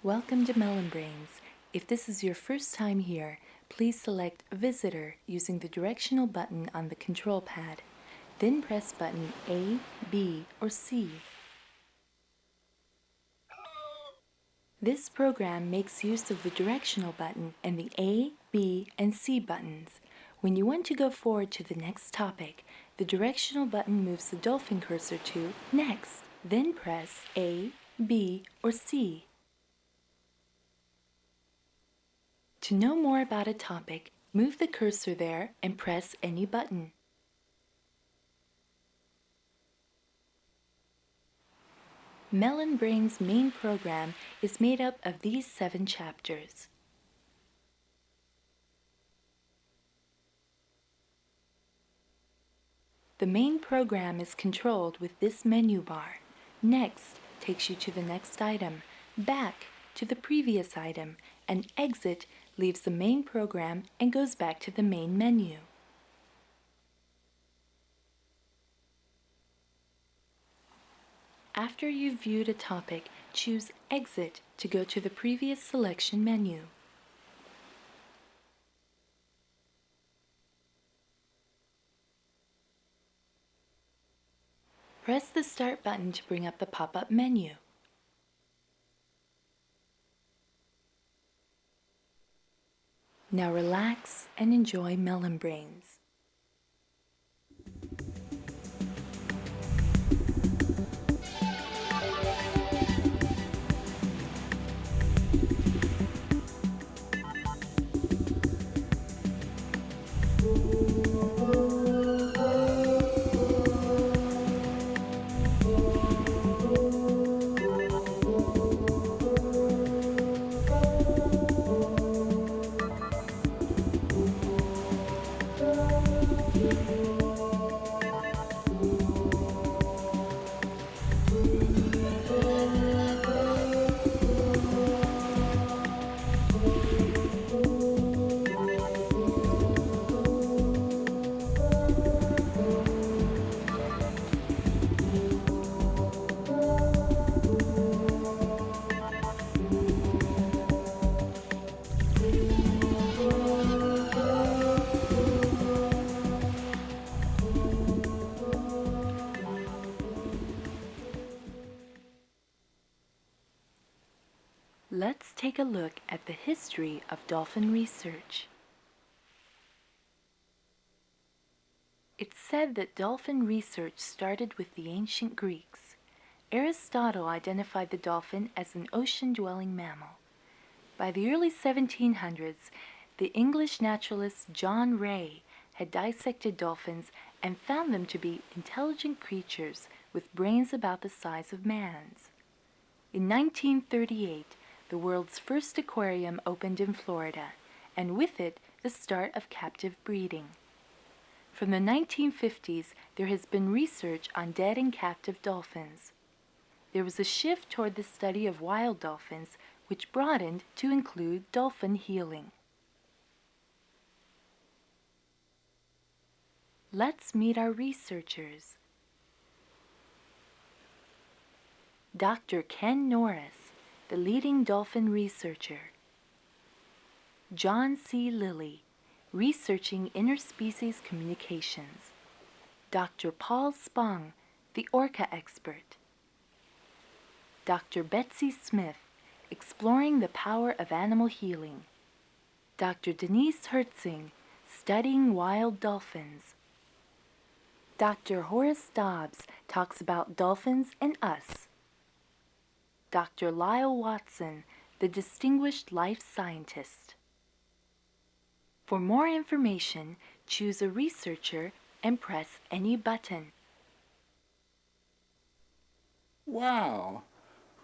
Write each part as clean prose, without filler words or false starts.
Welcome to Melon Brains. If this is your first time here, please select Visitor using the directional button on the control pad. Then press button A, B, or C. This program makes use of the directional button and the A, B, and C buttons. When you want to go forward to the next topic, the directional button moves the dolphin cursor to Next. Then press A, B, or C. To know more about a topic, move the cursor there and press any button. Melon Brain's main program is made up of these 7 chapters. The main program is controlled with this menu bar. Next takes you to the next item, back to the previous item, and exit leaves the main program and goes back to the main menu. After you've viewed a topic, choose Exit to go to the previous selection menu. Press the Start button to bring up the pop-up menu. Now relax and enjoy Melon Brains. Let's take a look at the history of dolphin research. It's said that dolphin research started with the ancient Greeks. Aristotle identified the dolphin as an ocean-dwelling mammal. By the early 1700s, the English naturalist John Ray had dissected dolphins and found them to be intelligent creatures with brains about the size of man's. In 1938, the world's first aquarium opened in Florida, and with it, the start of captive breeding. From the 1950s, there has been research on dead and captive dolphins. There was a shift toward the study of wild dolphins, which broadened to include dolphin healing. Let's meet our researchers. Dr. Ken Norris, the leading dolphin researcher. John C. Lilly, researching interspecies communications. Dr. Paul Spong, the orca expert. Dr. Betsy Smith, exploring the power of animal healing. Dr. Denise Hertzing, studying wild dolphins. Dr. Horace Dobbs talks about dolphins and us. Dr. Lyle Watson, the distinguished life scientist. For more information, choose a researcher and press any button. Wow,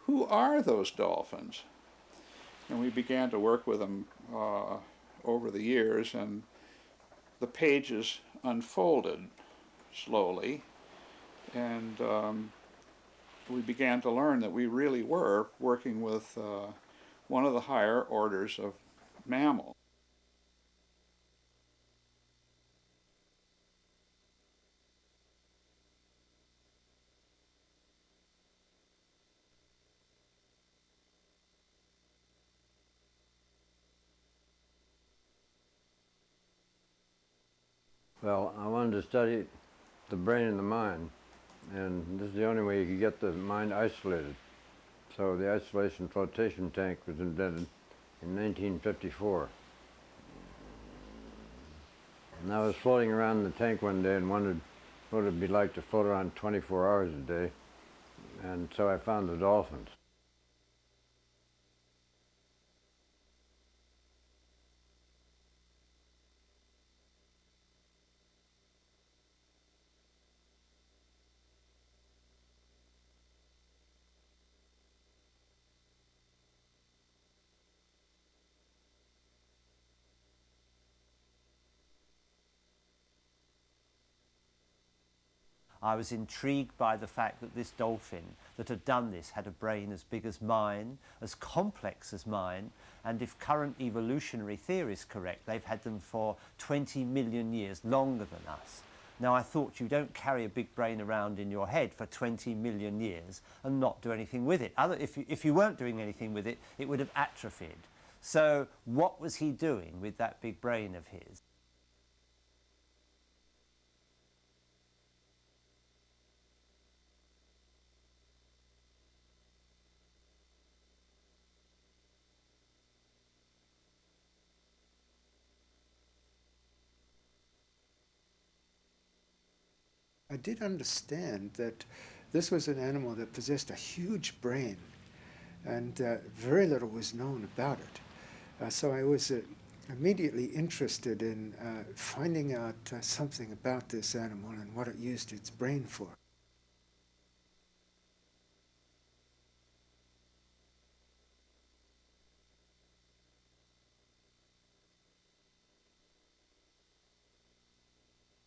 who are those dolphins? And we began to work with them over the years, and the pages unfolded slowly, and we began to learn that we really were working with one of the higher orders of mammal. Well, I wanted to study the brain and the mind, and this is the only way you could get the mind isolated. So the isolation flotation tank was invented in 1954. And I was floating around in the tank one day and wondered what it would be like to float around 24 hours a day, and so I found the dolphins. I was intrigued by the fact that this dolphin that had done this had a brain as big as mine, as complex as mine, and if current evolutionary theory is correct, they've had them for 20 million years, longer than us. Now, I thought you don't carry a big brain around in your head for 20 million years and not do anything with it. If you weren't doing anything with it, it would have atrophied. So what was he doing with that big brain of his? I did understand that this was an animal that possessed a huge brain, and very little was known about it. So I was immediately interested in finding out something about this animal and what it used its brain for.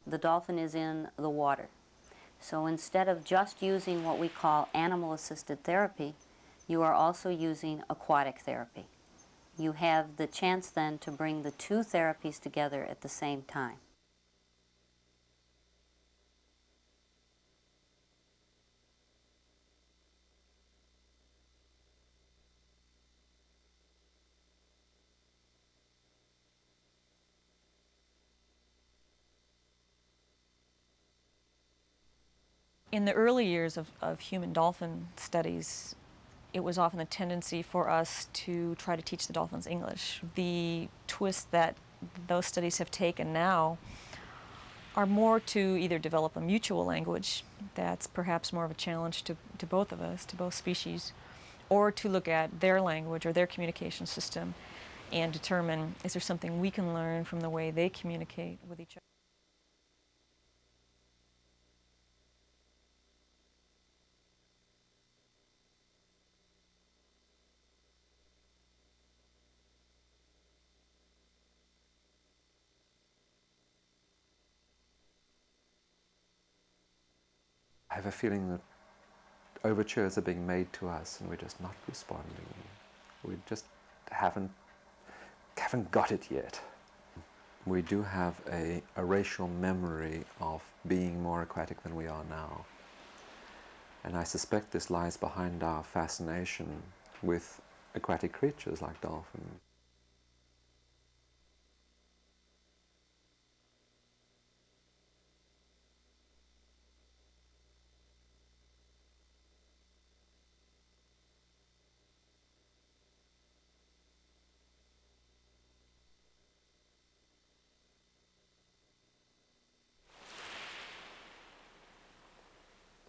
The dolphin is in the water. So instead of just using what we call animal-assisted therapy, you are also using aquatic therapy. You have the chance then to bring the two therapies together at the same time. In the early years of human dolphin studies, it was often a tendency for us to try to teach the dolphins English. The twist that those studies have taken now are more to either develop a mutual language that's perhaps more of a challenge to both of us, to both species, or to look at their language or their communication system and determine, is there something we can learn from the way they communicate with each other? I have a feeling that overtures are being made to us and we're just not responding. We just haven't got it yet. We do have a racial memory of being more aquatic than we are now. And I suspect this lies behind our fascination with aquatic creatures like dolphins.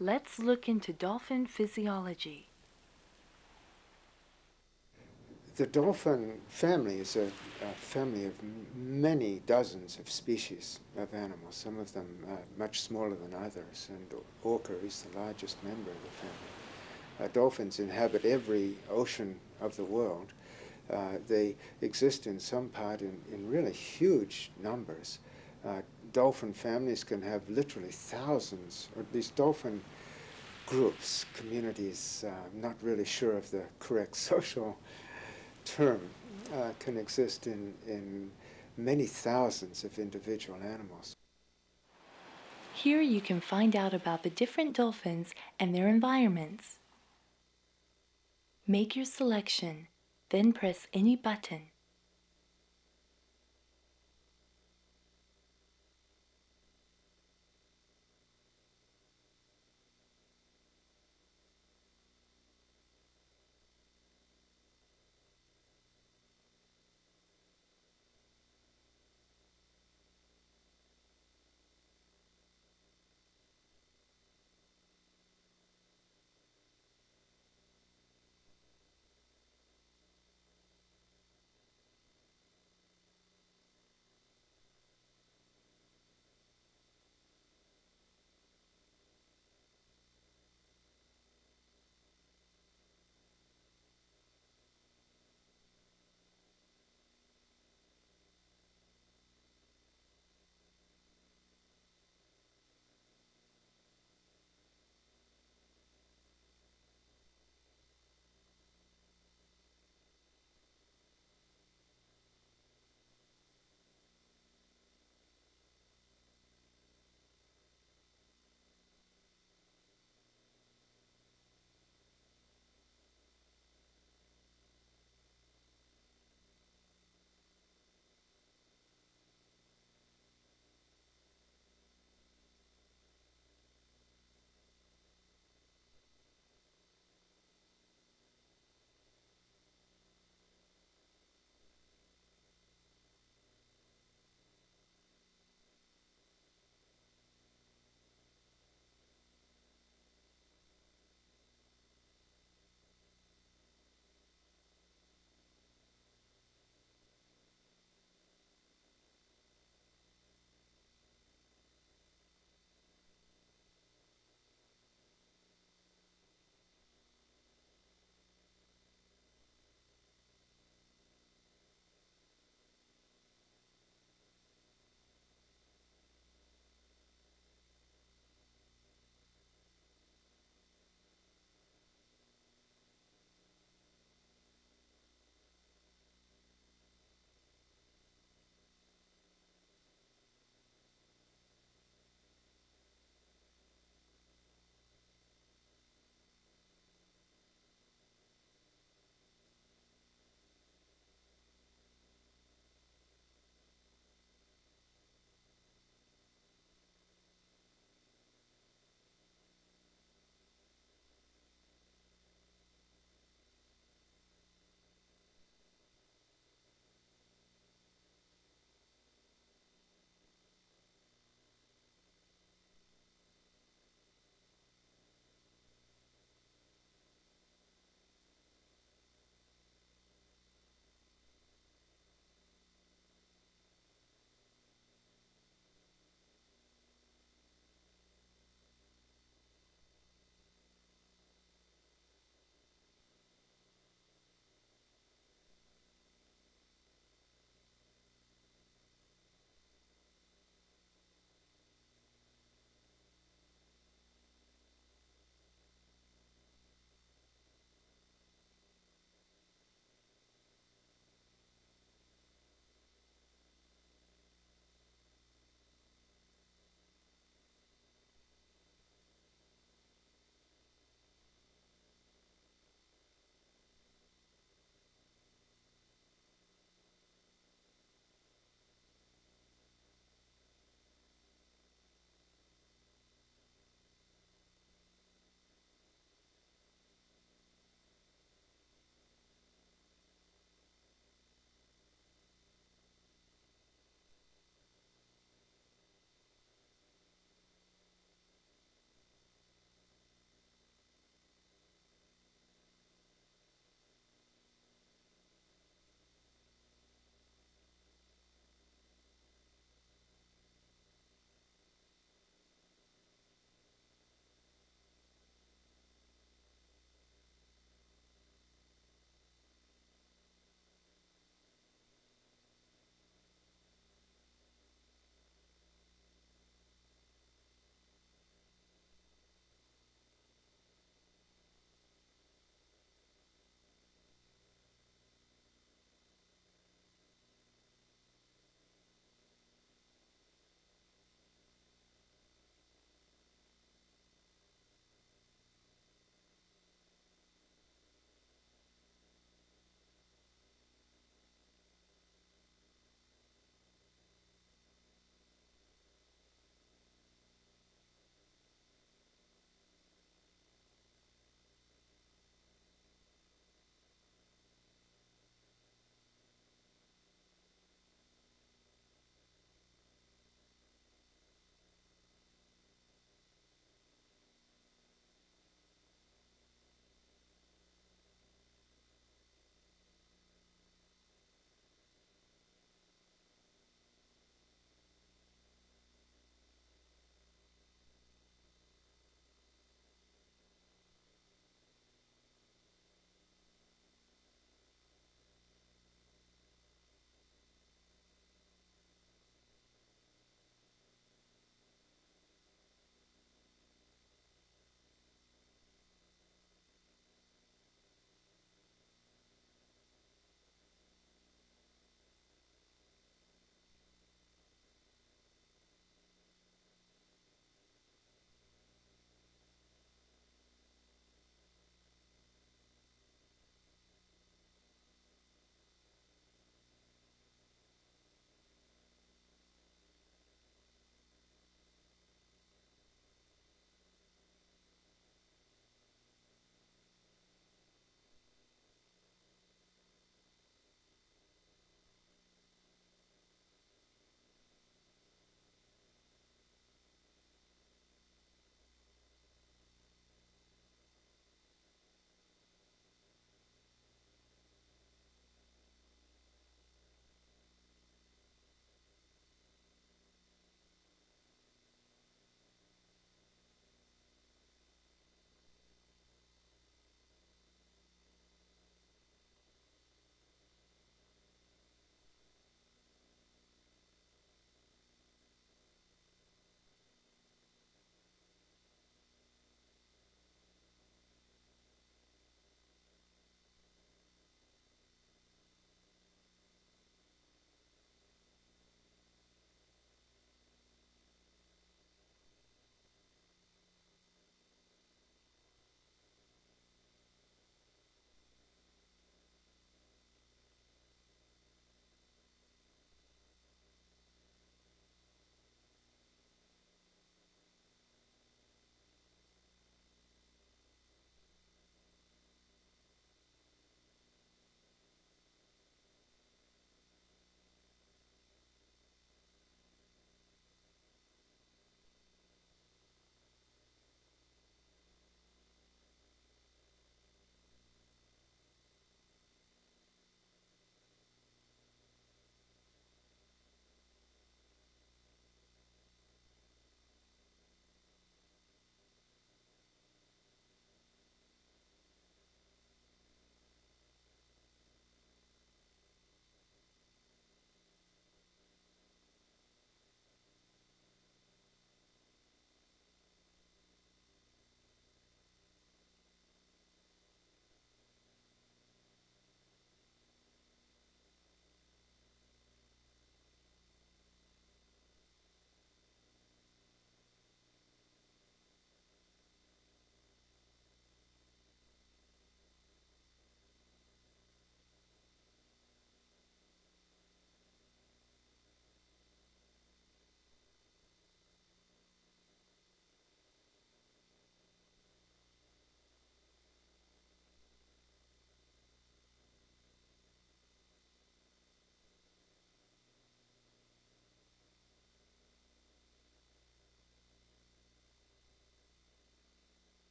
Let's look into dolphin physiology. The dolphin family is a family of many dozens of species of animals, some of them much smaller than others, and orca is the largest member of the family. Dolphins inhabit every ocean of the world. They exist in some part in really huge numbers. Dolphin families can have literally thousands, or these dolphin groups, communities, I'm not really sure of the correct social term, can exist in many thousands of individual animals. Here you can find out about the different dolphins and their environments. Make your selection, then press any button.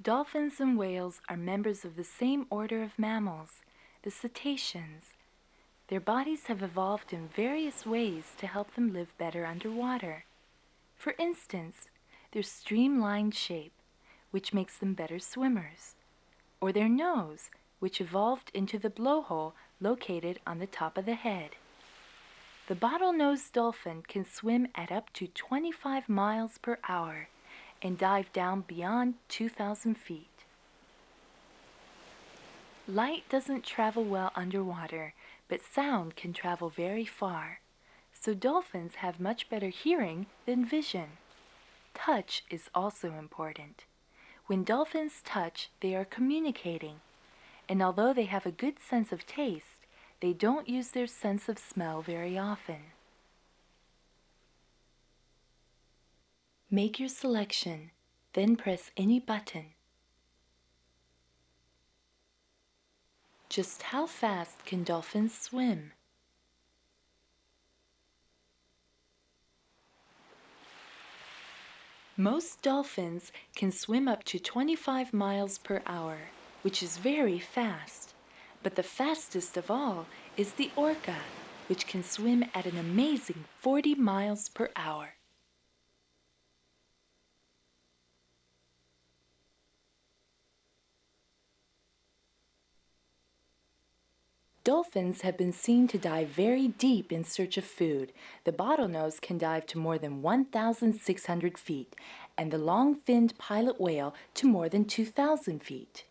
Dolphins and whales are members of the same order of mammals, the cetaceans. Their bodies have evolved in various ways to help them live better underwater. For instance, their streamlined shape, which makes them better swimmers, or their nose, which evolved into the blowhole located on the top of the head. The bottlenose dolphin can swim at up to 25 miles per hour and dive down beyond 2,000 feet. Light doesn't travel well underwater, but sound can travel very far. So dolphins have much better hearing than vision. Touch is also important. When dolphins touch, they are communicating. And although they have a good sense of taste, they don't use their sense of smell very often. Make your selection, then press any button. Just how fast can dolphins swim? Most dolphins can swim up to 25 miles per hour, which is very fast. But the fastest of all is the orca, which can swim at an amazing 40 miles per hour. Dolphins have been seen to dive very deep in search of food. The bottlenose can dive to more than 1,600 feet, and the long-finned pilot whale to more than 2,000 feet.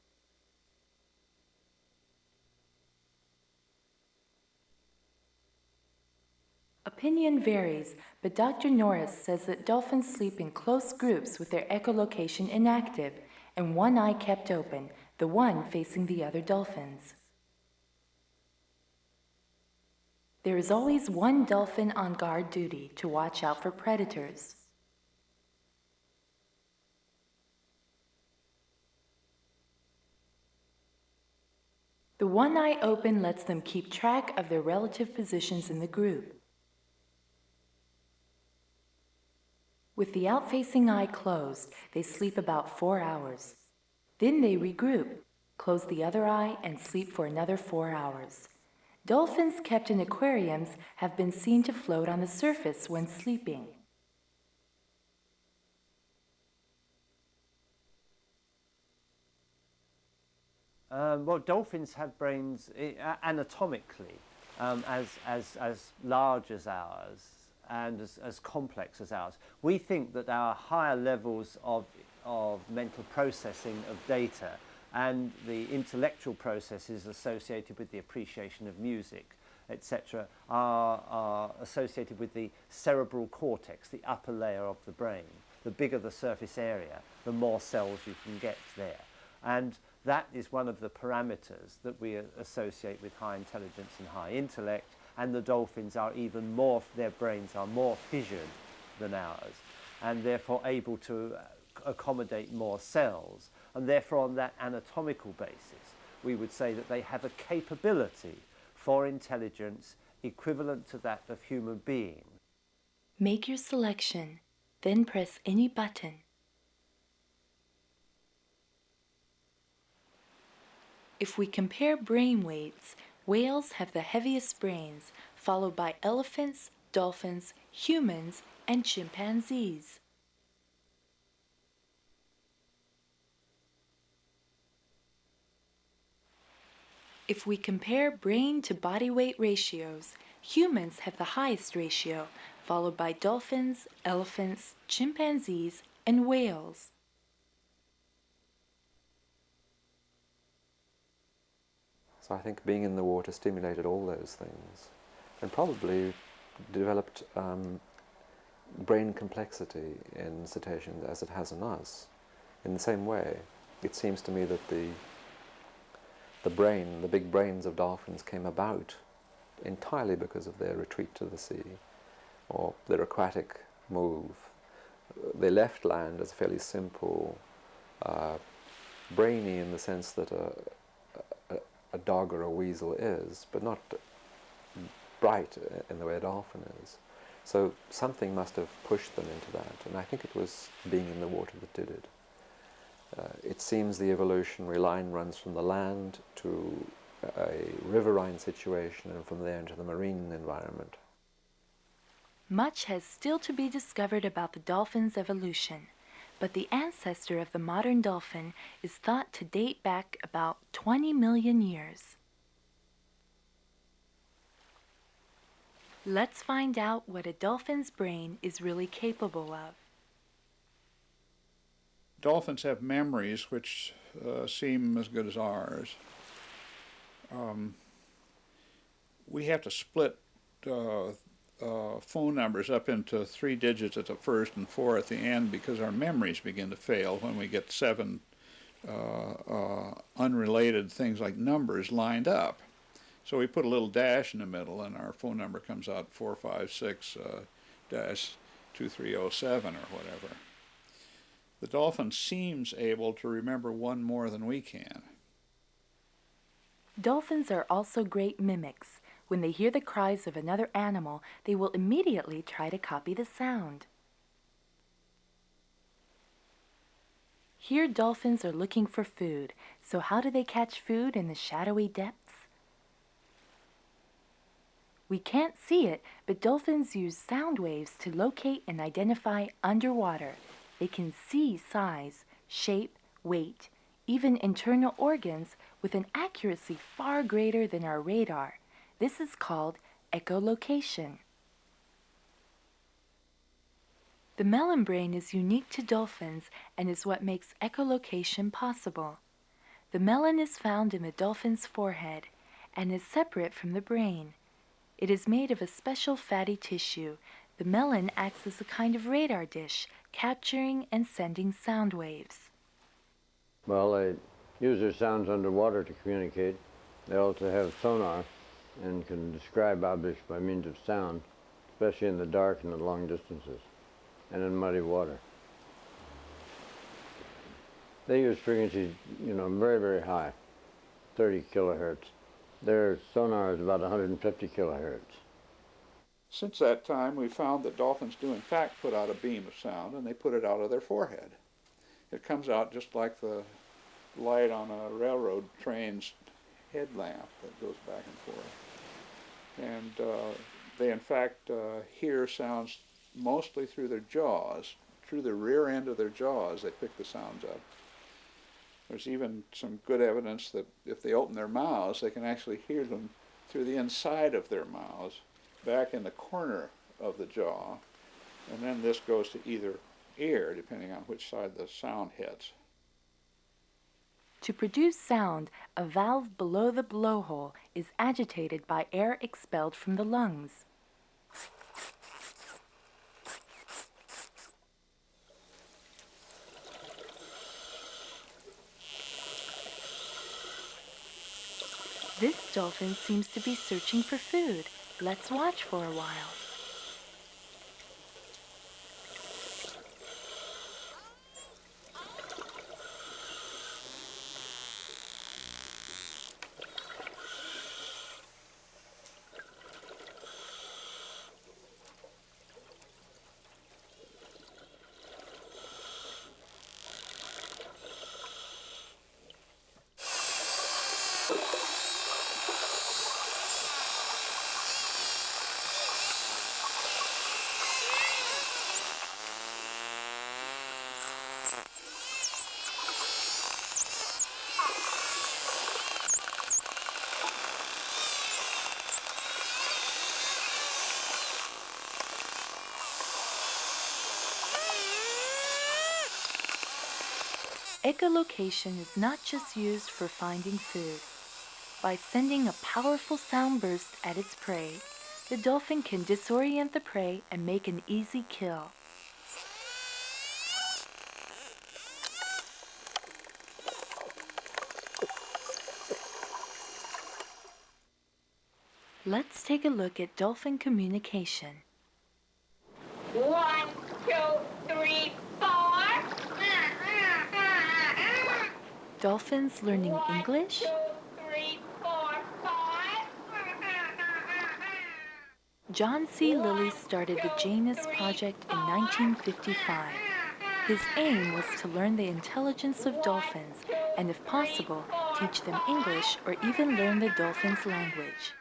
Opinion varies, but Dr. Norris says that dolphins sleep in close groups with their echolocation inactive and one eye kept open, the one facing the other dolphins. There is always one dolphin on guard duty to watch out for predators. The one eye open lets them keep track of their relative positions in the group. With the out-facing eye closed, they sleep about 4 hours. Then they regroup, close the other eye, and sleep for another 4 hours. Dolphins kept in aquariums have been seen to float on the surface when sleeping. Well, dolphins have brains anatomically as large as ours and as complex as ours. We think that our higher levels of mental processing of data and the intellectual processes associated with the appreciation of music, etc., are associated with the cerebral cortex, the upper layer of the brain. The bigger the surface area, the more cells you can get there. And that is one of the parameters that we associate with high intelligence and high intellect, and the dolphins are even more, their brains are more fissured than ours, and therefore able to accommodate more cells. And therefore, on that anatomical basis, we would say that they have a capability for intelligence equivalent to that of human beings. Make your selection, then press any button. If we compare brain weights, whales have the heaviest brains, followed by elephants, dolphins, humans, and chimpanzees. If we compare brain to body weight ratios, humans have the highest ratio, followed by dolphins, elephants, chimpanzees, and whales. So I think being in the water stimulated all those things and probably developed brain complexity in cetaceans as it has in us. In the same way, it seems to me that the big brains of dolphins came about entirely because of their retreat to the sea or their aquatic move. They left land as fairly simple, brainy in the sense that a dog or a weasel is, but not bright in the way a dolphin is. So something must have pushed them into that, and I think it was being in the water that did it. It seems the evolutionary line runs from the land to a riverine situation and from there into the marine environment. Much has still to be discovered about the dolphin's evolution, but the ancestor of the modern dolphin is thought to date back about 20 million years. Let's find out what a dolphin's brain is really capable of. Dolphins have memories which seem as good as ours. We have to split phone numbers up into 3 digits at the first and 4 at the end because our memories begin to fail when we get 7 unrelated things like numbers lined up. So we put a little dash in the middle and our phone number comes out 456-2307 or whatever. The dolphin seems able to remember one more than we can. Dolphins are also great mimics. When they hear the cries of another animal, they will immediately try to copy the sound. Here dolphins are looking for food, so how do they catch food in the shadowy depths? We can't see it, but dolphins use sound waves to locate and identify underwater. They can see size, shape, weight, even internal organs with an accuracy far greater than our radar. This is called echolocation. The melon brain is unique to dolphins and is what makes echolocation possible. The melon is found in the dolphin's forehead and is separate from the brain. It is made of a special fatty tissue. The melon acts as a kind of radar dish, capturing and sending sound waves. Well, they use their sounds underwater to communicate. They also have sonar and can describe objects by means of sound, especially in the dark and at long distances, and in muddy water. They use frequencies, very, very high, 30 kilohertz. Their sonar is about 150 kilohertz. Since that time, we found that dolphins do in fact put out a beam of sound, and they put it out of their forehead. It comes out just like the light on a railroad train's headlamp that goes back and forth. And they in fact hear sounds mostly through their jaws, through the rear end of their jaws. They pick the sounds up. There's even some good evidence that if they open their mouths, they can actually hear them through the inside of their mouths, back in the corner of the jaw, and then this goes to either ear, depending on which side the sound hits. To produce sound, a valve below the blowhole is agitated by air expelled from the lungs. This dolphin seems to be searching for food. Let's watch for a while. Echolocation is not just used for finding food. By sending a powerful sound burst at its prey, the dolphin can disorient the prey and make an easy kill. Let's take a look at dolphin communication. 1, 2, 3, 4. Dolphins learning English? 1, 2, 3, 4, 5. John C. Lilly started the Janus Project in 1955. His aim was to learn the intelligence of dolphins and, if possible, teach them English or even learn the dolphins' language.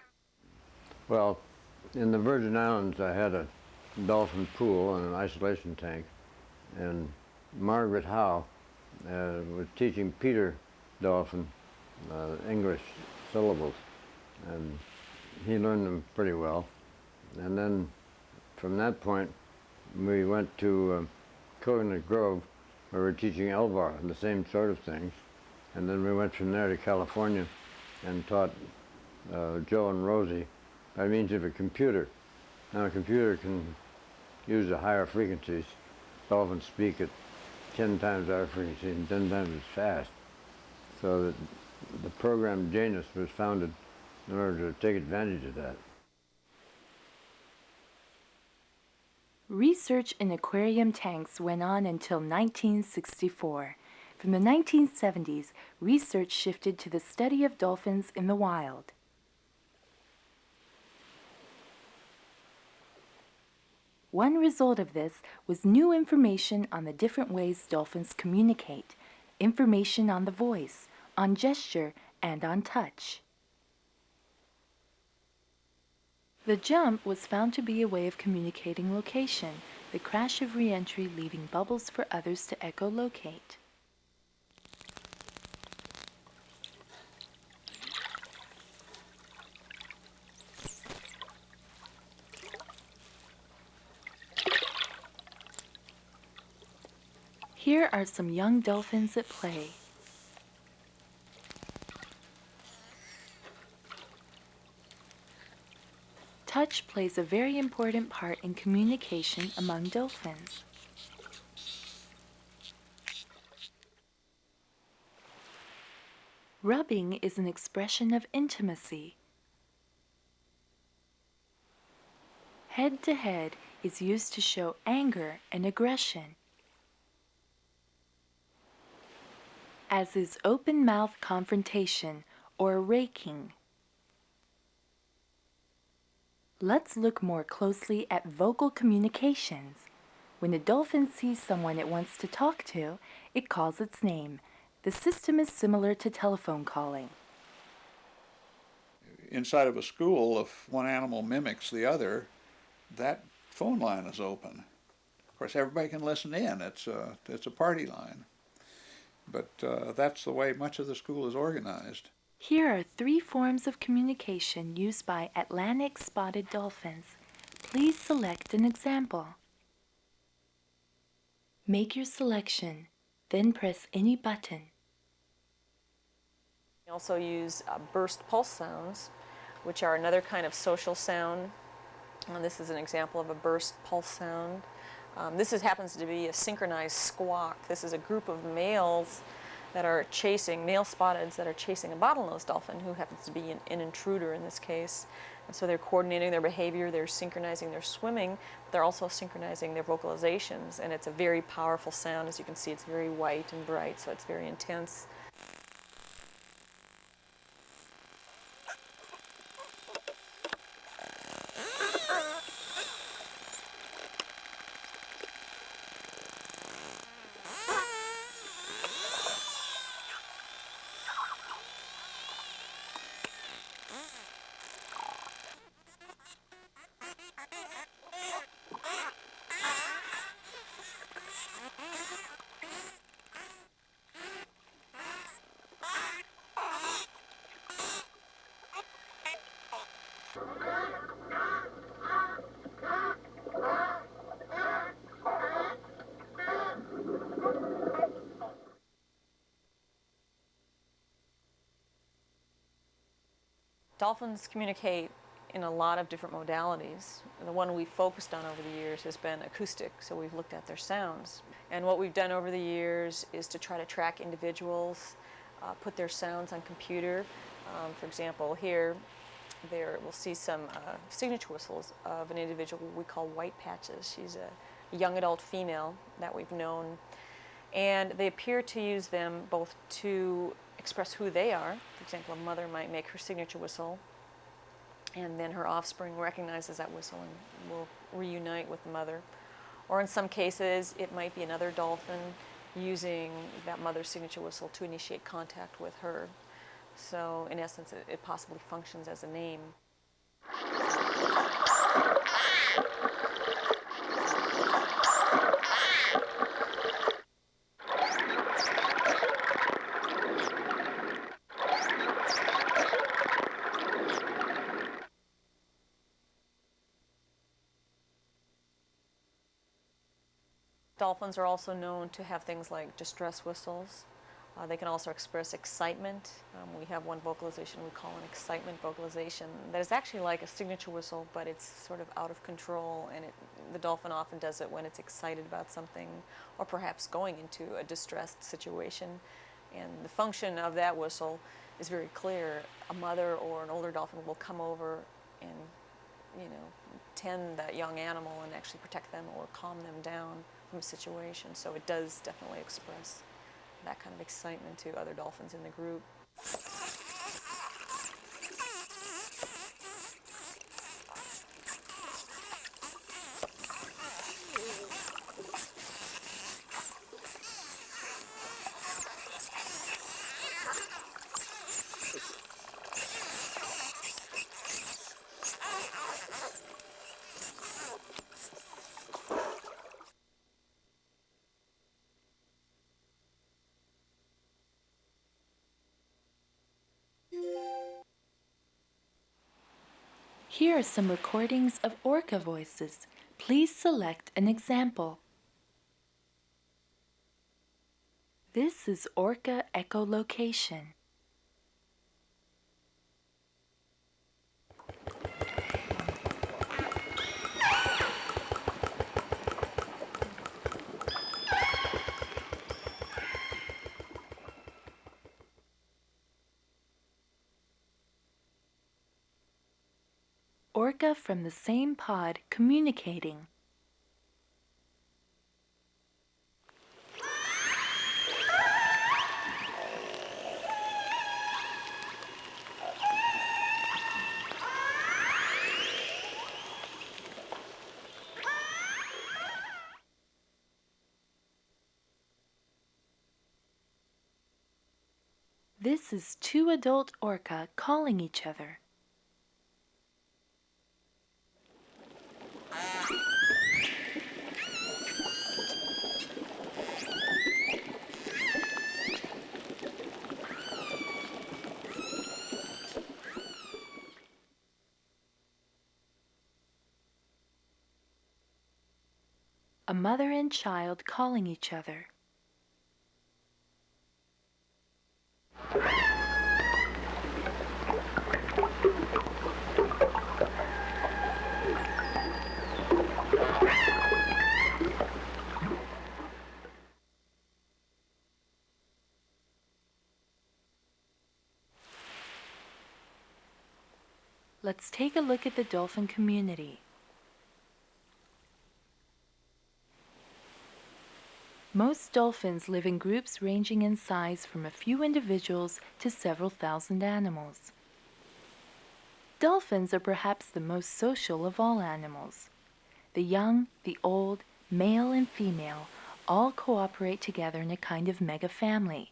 Well, in the Virgin Islands, I had a dolphin pool and an isolation tank, and Margaret Howe was teaching Peter Dolphin English syllables, and he learned them pretty well. And then from that point, we went to Coconut Grove, where we were teaching Elvar and the same sort of things. And then we went from there to California and taught Joe and Rosie by means of a computer. Now a computer can use the higher frequencies. Dolphins speak at 10 times our frequency and 10 times as fast. So that the program Janus was founded in order to take advantage of that. Research in aquarium tanks went on until 1964. From the 1970s, research shifted to the study of dolphins in the wild. One result of this was new information on the different ways dolphins communicate, information on the voice, on gesture, and on touch. The jump was found to be a way of communicating location, the crash of re-entry leaving bubbles for others to echolocate. Here are some young dolphins at play. Touch plays a very important part in communication among dolphins. Rubbing is an expression of intimacy. Head to head is used to show anger and aggression, as is open-mouth confrontation or raking. Let's look more closely at vocal communications. When a dolphin sees someone it wants to talk to, it calls its name. The system is similar to telephone calling. Inside of a school, if one animal mimics the other, that phone line is open. Of course, everybody can listen in. It's a party line. But that's the way much of the school is organized. Here are 3 forms of communication used by Atlantic spotted dolphins. Please select an example. Make your selection, then press any button. We also use burst pulse sounds, which are another kind of social sound. And this is an example of a burst pulse sound. This happens to be a synchronized squawk. This is a group of males that are chasing, male spotteds that are chasing a bottlenose dolphin who happens to be an intruder in this case. And so they're coordinating their behavior, they're synchronizing their swimming, but they're also synchronizing their vocalizations. And it's a very powerful sound. As you can see, it's very white and bright, so it's very intense. Dolphins communicate in a lot of different modalities. The one we focused on over the years has been acoustic, so we've looked at their sounds. And what we've done over the years is to try to track individuals, put their sounds on computer. For example, here, we'll see some signature whistles of an individual we call White Patches. She's a young adult female that we've known. And they appear to use them both to express who they are. For example, a mother might make her signature whistle, and then her offspring recognizes that whistle and will reunite with the mother. Or in some cases, it might be another dolphin using that mother's signature whistle to initiate contact with her. So in essence, it possibly functions as a name. Dolphins are also known to have things like distress whistles. They can also express excitement. We have one vocalization we call an excitement vocalization that is actually like a signature whistle, but it's sort of out of control, and the dolphin often does it when it's excited about something or perhaps going into a distressed situation. And the function of that whistle is very clear. A mother or an older dolphin will come over and, tend that young animal and actually protect them or calm them down from a situation. So it does definitely express that kind of excitement to other dolphins in the group. Here are some recordings of orca voices. Please select an example. This is orca echolocation. Orca from the same pod communicating. This is two adult orca calling each other. A mother and child calling each other. Let's take a look at the dolphin community. Most dolphins live in groups ranging in size from a few individuals to several thousand animals. Dolphins are perhaps the most social of all animals. The young, the old, male and female all cooperate together in a kind of mega-family.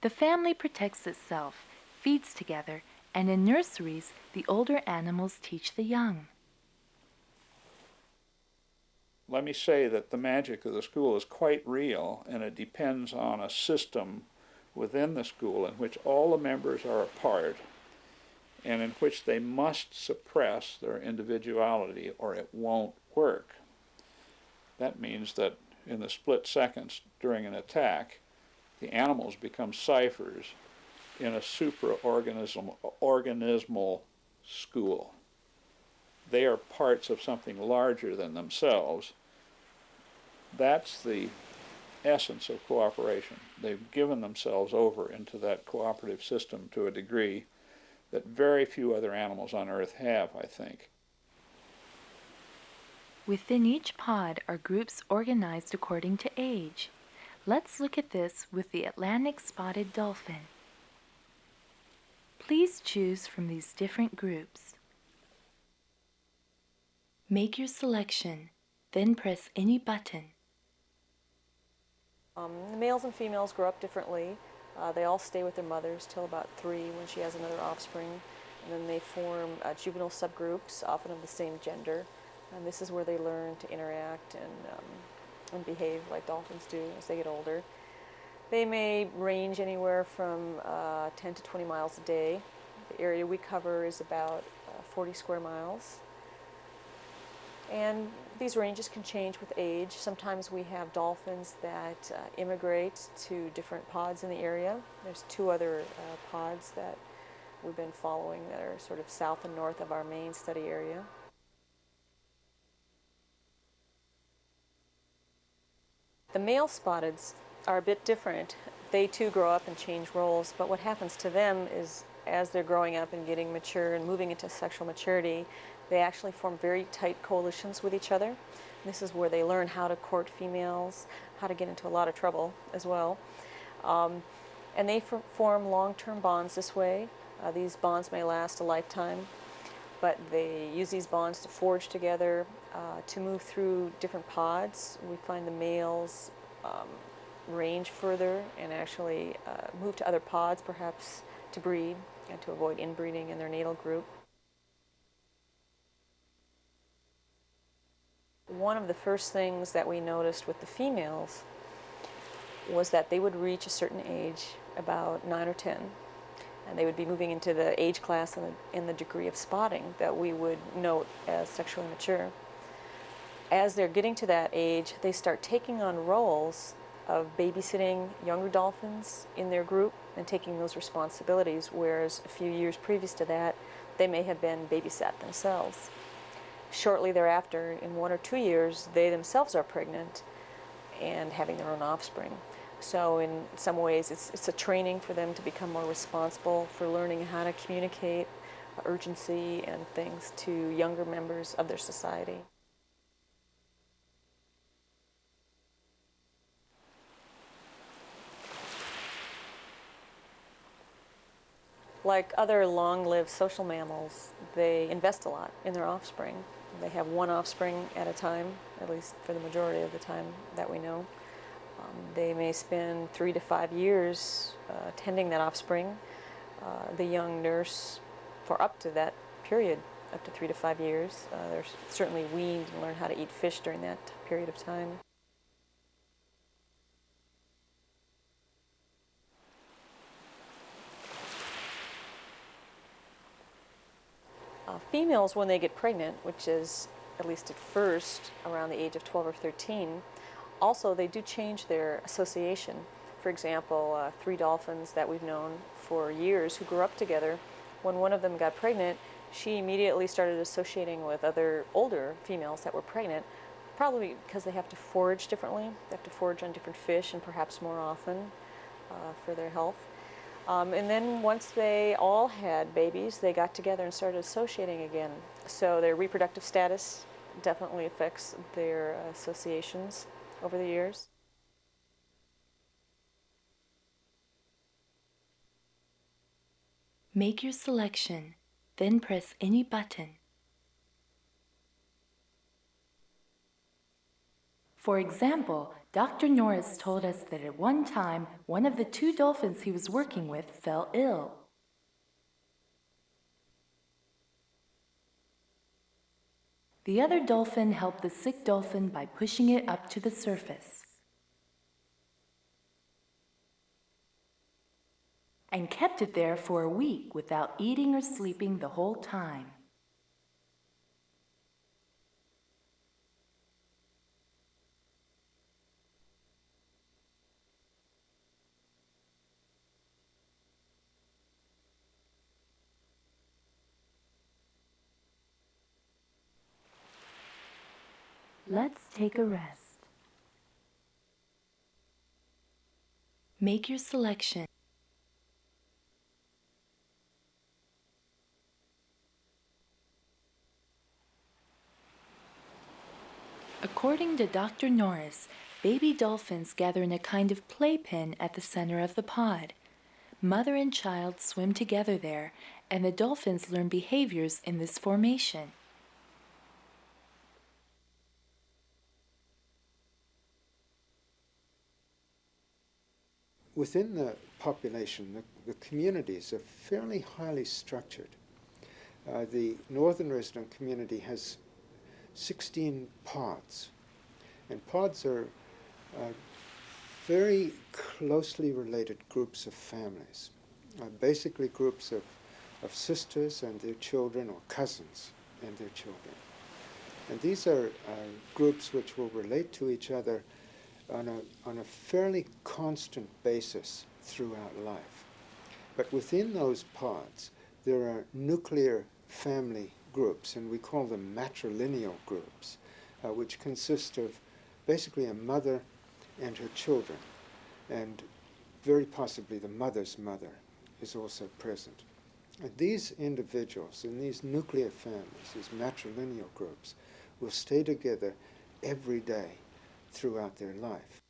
The family protects itself, feeds together, and in nurseries, the older animals teach the young. Let me say that the magic of the school is quite real, and it depends on a system within the school in which all the members are a part and in which they must suppress their individuality or it won't work. That means that in the split seconds during an attack, the animals become ciphers in a supraorganismal school. They are parts of something larger than themselves. That's the essence of cooperation. They've given themselves over into that cooperative system to a degree that very few other animals on Earth have, I think. Within each pod are groups organized according to age. Let's look at this with the Atlantic spotted dolphin. Please choose from these different groups. Make your selection. then press any button. The males and females grow up differently. They all stay with their mothers till about 3 when she has another offspring. And then they form juvenile subgroups, often of the same gender. And this is where they learn to interact and behave like dolphins do as they get older. They may range anywhere from 10 to 20 miles a day. The area we cover is about 40 square miles. And these ranges can change with age. Sometimes we have dolphins that immigrate to different pods in the area. There's 2 other pods that we've been following that are sort of south and north of our main study area. The male spotteds are a bit different. They too grow up and change roles, but what happens to them is as they're growing up and getting mature and moving into sexual maturity, they actually form very tight coalitions with each other. This is where they learn how to court females, how to get into a lot of trouble as well. And they form long-term bonds this way. These bonds may last a lifetime, but they use these bonds to forge together, to move through different pods. We find the males range further and actually move to other pods, perhaps to breed and to avoid inbreeding in their natal group. One of the first things that we noticed with the females was that they would reach a certain age, about 9 or 10, and they would be moving into the age class and the degree of spotting that we would note as sexually mature. As they're getting to that age, they start taking on roles of babysitting younger dolphins in their group and taking those responsibilities, whereas a few years previous to that, they may have been babysat themselves. Shortly thereafter, in 1 or 2 years, they themselves are pregnant and having their own offspring. So in some ways, it's a training for them to become more responsible, for learning how to communicate urgency and things to younger members of their society. Like other long-lived social mammals, they invest a lot in their offspring. They have 1 offspring at a time, at least for the majority of the time that we know. They may spend 3 to 5 years tending that offspring. The young nurse, for up to that period, up to 3 to 5 years, they're certainly weaned and learn how to eat fish during that period of time. Females, when they get pregnant, which is at least at first around the age of 12 or 13, also they do change their association. For example, 3 dolphins that we've known for years who grew up together, when one of them got pregnant, she immediately started associating with other older females that were pregnant, probably because they have to forage differently. They have to forage on different fish and perhaps more often for their health. And then once they all had babies, they got together and started associating again. So their reproductive status definitely affects their associations over the years. Make your selection, then press any button. For example, Dr. Norris told us that at one time, one of the 2 dolphins he was working with fell ill. The other dolphin helped the sick dolphin by pushing it up to the surface and kept it there for a week without eating or sleeping the whole time. Let's take a rest. Make your selection. According to Dr. Norris, baby dolphins gather in a kind of playpen at the center of the pod. Mother and child swim together there, and the dolphins learn behaviors in this formation. within the population, the communities are fairly highly structured. The northern resident community has 16 pods, and pods are very closely related groups of families, basically groups of sisters and their children, or cousins and their children. And these are groups which will relate to each other on a fairly constant basis throughout life. But within those pods, there are nuclear family groups, and we call them matrilineal groups, which consist of basically a mother and her children, and very possibly the mother's mother is also present. And these individuals in these nuclear families, these matrilineal groups, will stay together every day throughout their life.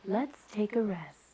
Let's take a rest.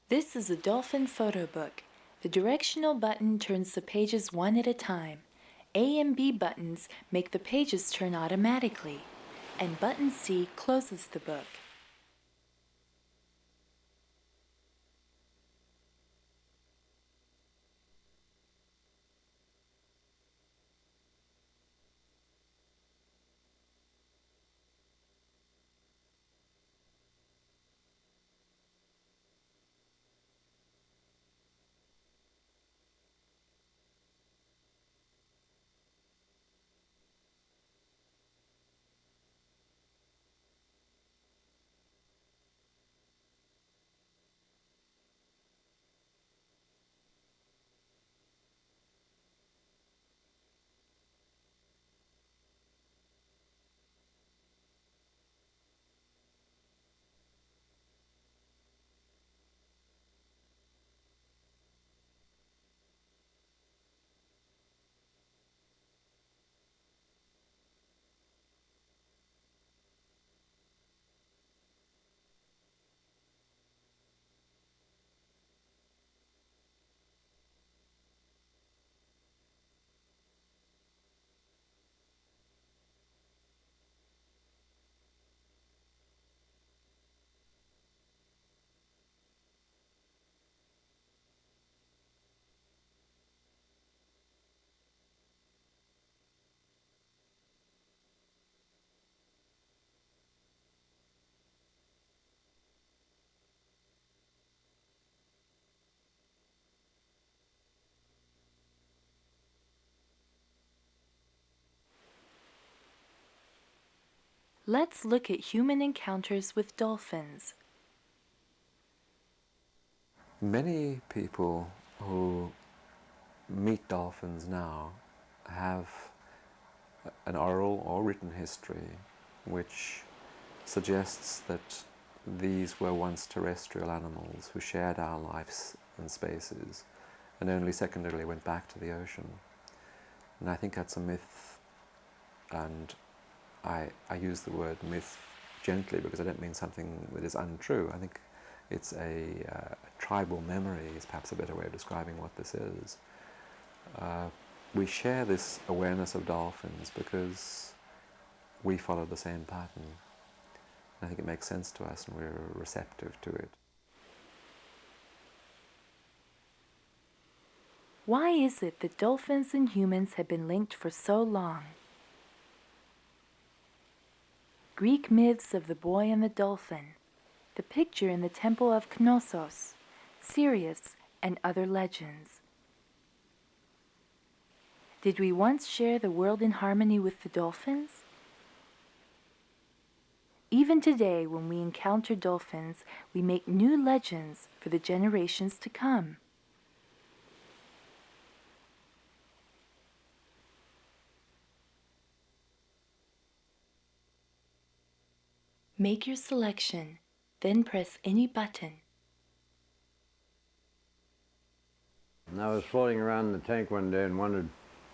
This is a dolphin photo book. The directional button turns the pages one at a time. A and B buttons make the pages turn automatically, and button C closes the book. Let's look at human encounters with dolphins. Many people who meet dolphins now have an oral or written history which suggests that these were once terrestrial animals who shared our lives and spaces and only secondarily went back to the ocean. And I think that's a myth, and I use the word myth gently because I don't mean something that is untrue. I think it's a tribal memory is perhaps a better way of describing what this is. We share this awareness of dolphins because we follow the same pattern. I think it makes sense to us and we're receptive to it. Why is it that dolphins and humans have been linked for so long? Greek myths of the boy and the dolphin, the picture in the temple of Knossos, Sirius, and other legends. Did we once share the world in harmony with the dolphins? Even today, when we encounter dolphins, we make new legends for the generations to come. Make your selection, then press any button. And I was floating around the tank one day and wondered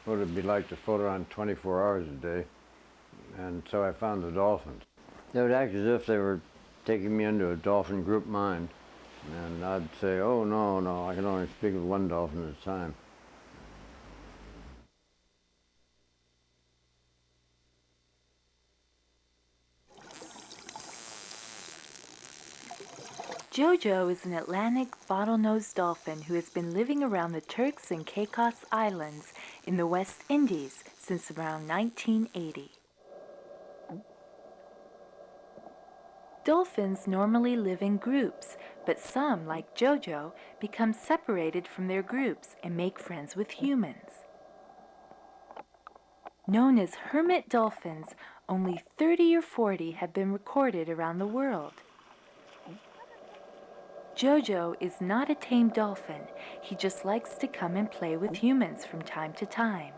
what it would be like to float around 24 hours a day. And so I found the dolphins. They would act as if they were taking me into a dolphin group mind. And I'd say, oh, no, I can only speak with one dolphin at a time. Jojo is an Atlantic bottlenose dolphin who has been living around the Turks and Caicos Islands in the West Indies since around 1980. Dolphins normally live in groups, but some, like Jojo, become separated from their groups and make friends with humans. Known as hermit dolphins, only 30 or 40 have been recorded around the world. Jojo is not a tame dolphin. He just likes to come and play with humans from time to time.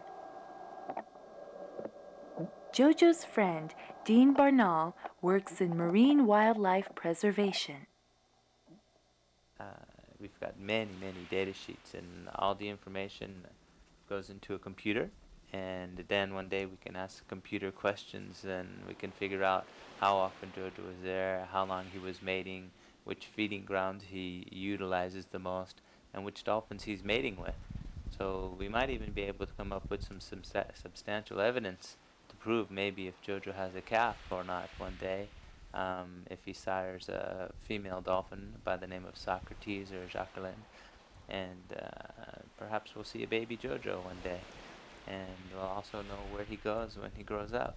Jojo's friend, Dean Barnall, works in marine wildlife preservation. We've got many data sheets, and all the information goes into a computer, and then one day we can ask the computer questions and we can figure out how often Jojo was there, how long he was mating, which feeding grounds he utilizes the most, and which dolphins he's mating with. So we might even be able to come up with some substantial evidence to prove maybe if Jojo has a calf or not one day, if he sires a female dolphin by the name of Socrates or Jacqueline, and perhaps we'll see a baby Jojo one day, and we'll also know where he goes when he grows up.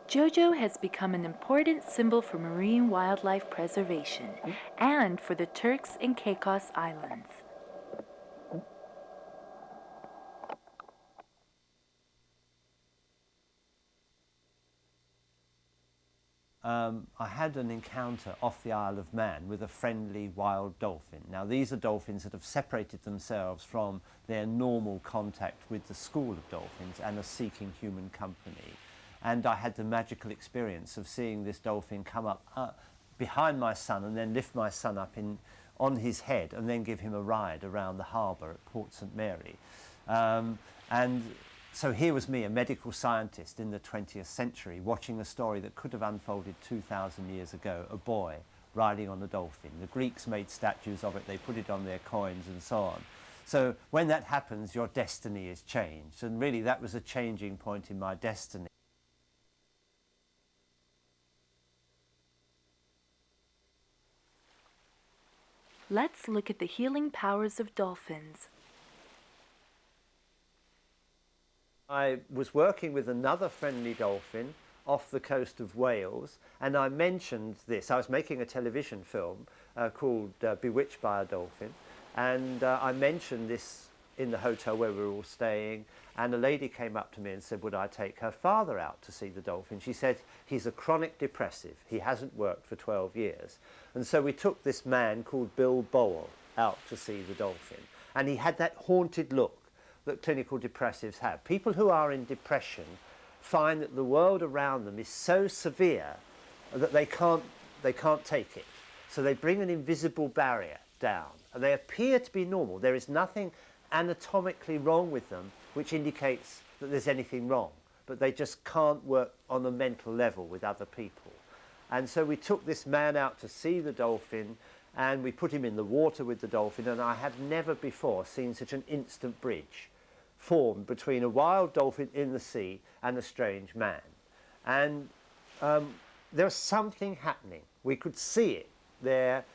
Jojo has become an important symbol for marine wildlife preservation and for the Turks and Caicos Islands. I had an encounter off the Isle of Man with a friendly wild dolphin. Now, these are dolphins that have separated themselves from their normal contact with the school of dolphins and are seeking human company. And I had the magical experience of seeing this dolphin come up behind my son and then lift my son up on his head and then give him a ride around the harbour at Port St Mary. And so here was me, a medical scientist in the 20th century, watching a story that could have unfolded 2,000 years ago, a boy riding on a dolphin. The Greeks made statues of it, they put it on their coins and so on. So when that happens, your destiny is changed. And really that was a changing point in my destiny. Let's look at the healing powers of dolphins. I was working with another friendly dolphin off the coast of Wales, and I mentioned this. I was making a television film called Bewitched by a Dolphin, and I mentioned this in the hotel where we were all staying, and a lady came up to me and said, would I take her father out to see the dolphin? She said, he's a chronic depressive. He hasn't worked for 12 years. And so we took this man called Bill Bowell out to see the dolphin. And he had that haunted look that clinical depressives have. People who are in depression find that the world around them is so severe that they can't take it. So they bring an invisible barrier down, and they appear to be normal. There is nothing anatomically wrong with them which indicates that there's anything wrong, but they just can't work on a mental level with other people. And so we took this man out to see the dolphin, and we put him in the water with the dolphin, and I had never before seen such an instant bridge formed between a wild dolphin in the sea and a strange man. And there was something happening. We could see it there,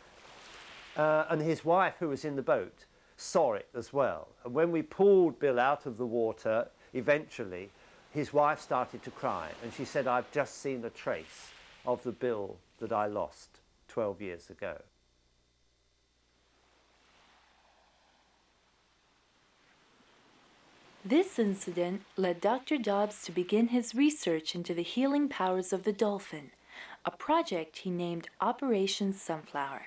and his wife, who was in the boat, saw it as well. And when we pulled Bill out of the water, eventually, his wife started to cry, and she said, I've just seen a trace of the Bill that I lost 12 years ago. This incident led Dr. Dobbs to begin his research into the healing powers of the dolphin, a project he named Operation Sunflower.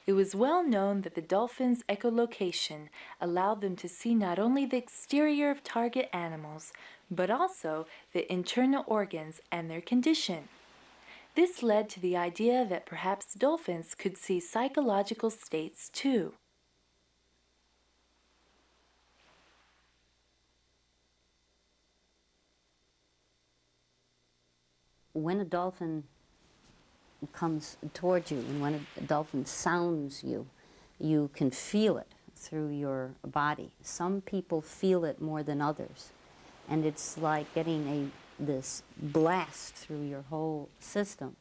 It was well known that the dolphins' echolocation allowed them to see not only the exterior of target animals, but also the internal organs and their condition. This led to the idea that perhaps dolphins could see psychological states too. When a dolphin comes towards you and when a dolphin sounds you, you can feel it through your body. Some people feel it more than others, and it's like getting this blast through your whole system,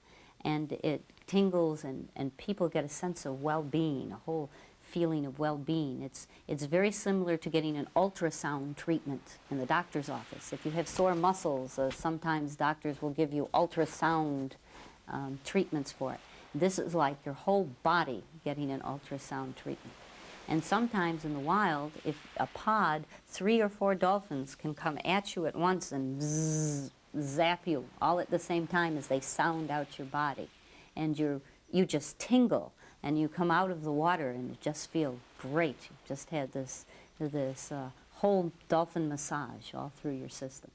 and it tingles, and people get a sense of well-being, a whole feeling of well-being. It's very similar to getting an ultrasound treatment in the doctor's office. If you have sore muscles, sometimes doctors will give you ultrasound treatments for it. This is like your whole body getting an ultrasound treatment. And sometimes in the wild, if a pod, 3 or 4 dolphins can come at you at once and zap you all at the same time as they sound out your body. And you just tingle, and you come out of the water and you just feel great. You just had this whole dolphin massage all through your system.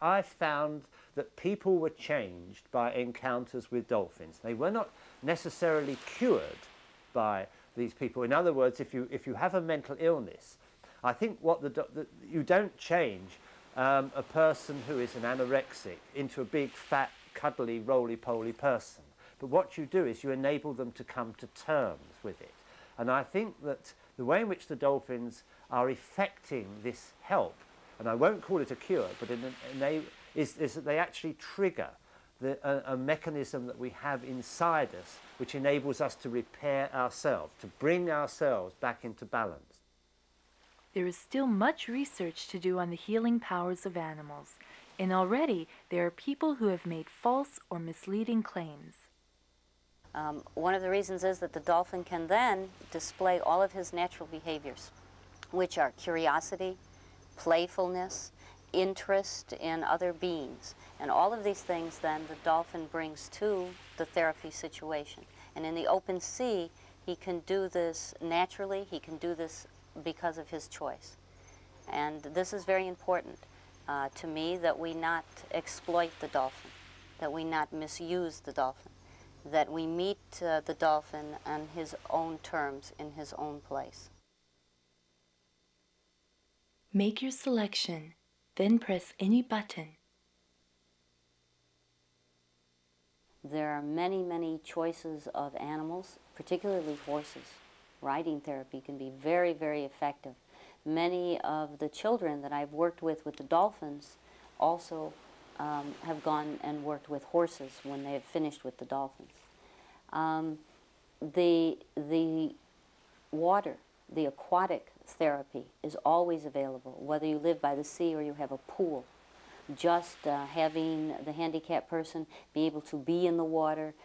I found that people were changed by encounters with dolphins. They were not necessarily cured by these people. In other words, if you have a mental illness, I think you don't change a person who is an anorexic into a big, fat, cuddly, roly-poly person. But what you do is you enable them to come to terms with it. And I think that the way in which the dolphins are effecting this help, and I won't call it a cure, but is that they actually trigger a mechanism that we have inside us which enables us to repair ourselves, to bring ourselves back into balance. There is still much research to do on the healing powers of animals, and already there are people who have made false or misleading claims. One of the reasons is that the dolphin can then display all of his natural behaviors, which are curiosity, playfulness, interest in other beings. And all of these things then the dolphin brings to the therapy situation. And in the open sea, he can do this naturally, he can do this because of his choice. And this is very important to me, that we not exploit the dolphin, that we not misuse the dolphin, that we meet the dolphin on his own terms, in his own place. Make your selection, then press any button. There are many, many choices of animals, particularly horses. Riding therapy can be very, very effective. Many of the children that I've worked with the dolphins also have gone and worked with horses when they have finished with the dolphins. The water, the aquatic therapy is always available, whether you live by the sea or you have a pool. Just having the handicapped person be able to be in the water,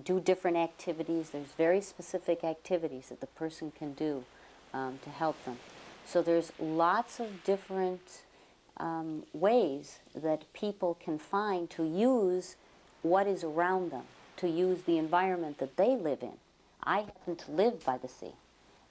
do different activities. There's very specific activities that the person can do to help them. So there's lots of different ways that people can find to use what is around them, to use the environment that they live in. I happen to live by the sea,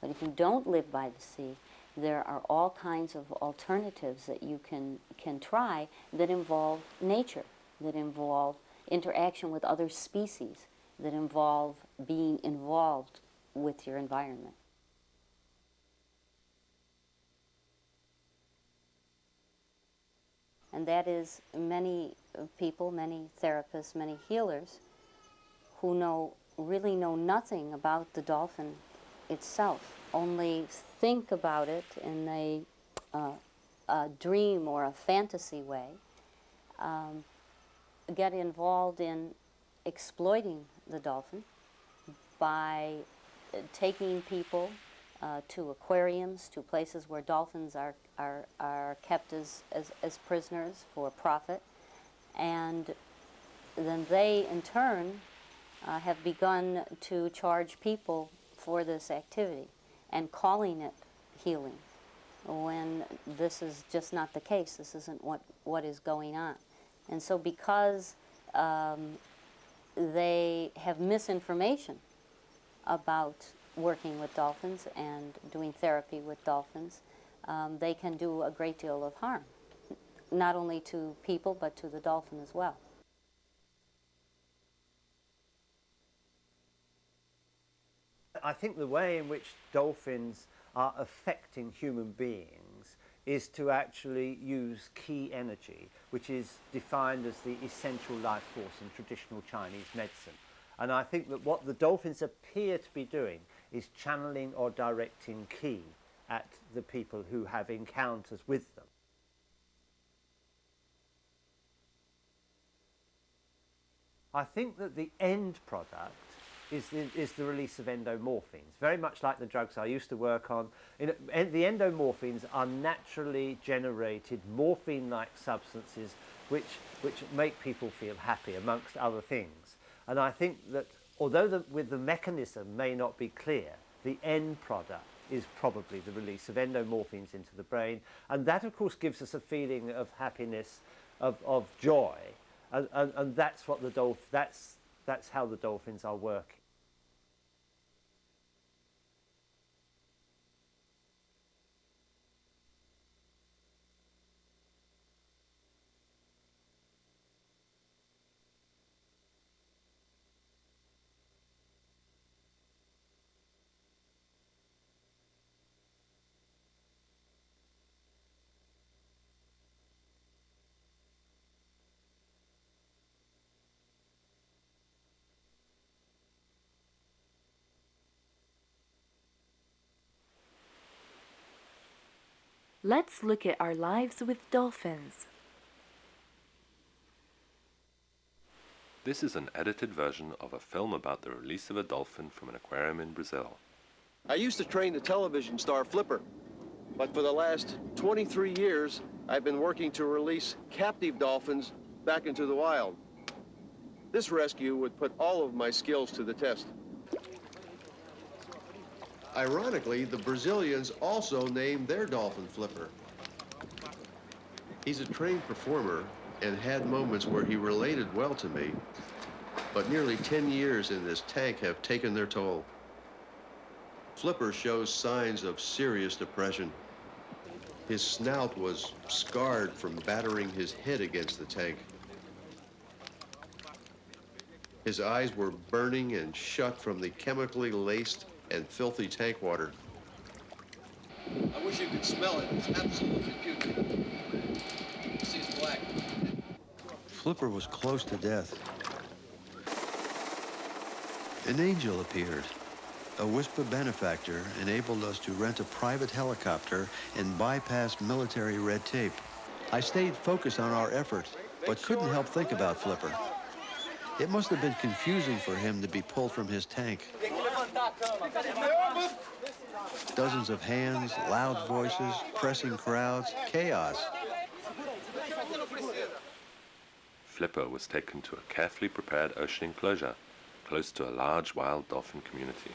but if you don't live by the sea, there are all kinds of alternatives that you can try that involve nature, that involve interaction with other species, that involve being involved with your environment. And that is many people, many therapists, many healers who really know nothing about the dolphin itself, only think about it in a dream or a fantasy way, get involved in exploiting the dolphin by taking people to aquariums, to places where dolphins are kept as prisoners for profit. And then they, in turn, have begun to charge people for this activity and calling it healing, when this is just not the case. This isn't what is going on. And so because they have misinformation about working with dolphins and doing therapy with dolphins, they can do a great deal of harm, not only to people but to the dolphin as well. I think the way in which dolphins are affecting human beings is to actually use ki energy, which is defined as the essential life force in traditional Chinese medicine. And I think that what the dolphins appear to be doing is channeling or directing ki at the people who have encounters with them. I think that the end product is the release of endomorphines, very much like the drugs I used to work on. The endomorphines are naturally generated morphine-like substances which make people feel happy, amongst other things. And I think that although the mechanism may not be clear, the end product is probably the release of endomorphines into the brain, and that of course gives us a feeling of happiness, of joy, and that's what that's how the dolphins are working. Let's look at our lives with dolphins. This is an edited version of a film about the release of a dolphin from an aquarium in Brazil. I used to train the television star Flipper, but for the last 23 years, I've been working to release captive dolphins back into the wild. This rescue would put all of my skills to the test. Ironically, the Brazilians also named their dolphin Flipper. He's a trained performer and had moments where he related well to me, but nearly 10 years in this tank have taken their toll. Flipper shows signs of serious depression. His snout was scarred from battering his head against the tank. His eyes were burning and shut from the chemically laced and filthy tank water. I wish you could smell it. It's absolutely putrid. See, it's black. Flipper was close to death. An angel appeared. A WISPA benefactor enabled us to rent a private helicopter and bypass military red tape. I stayed focused on our effort, but couldn't help think about Flipper. It must have been confusing for him to be pulled from his tank. Dozens of hands, loud voices, pressing crowds, chaos. Flipper was taken to a carefully prepared ocean enclosure close to a large wild dolphin community.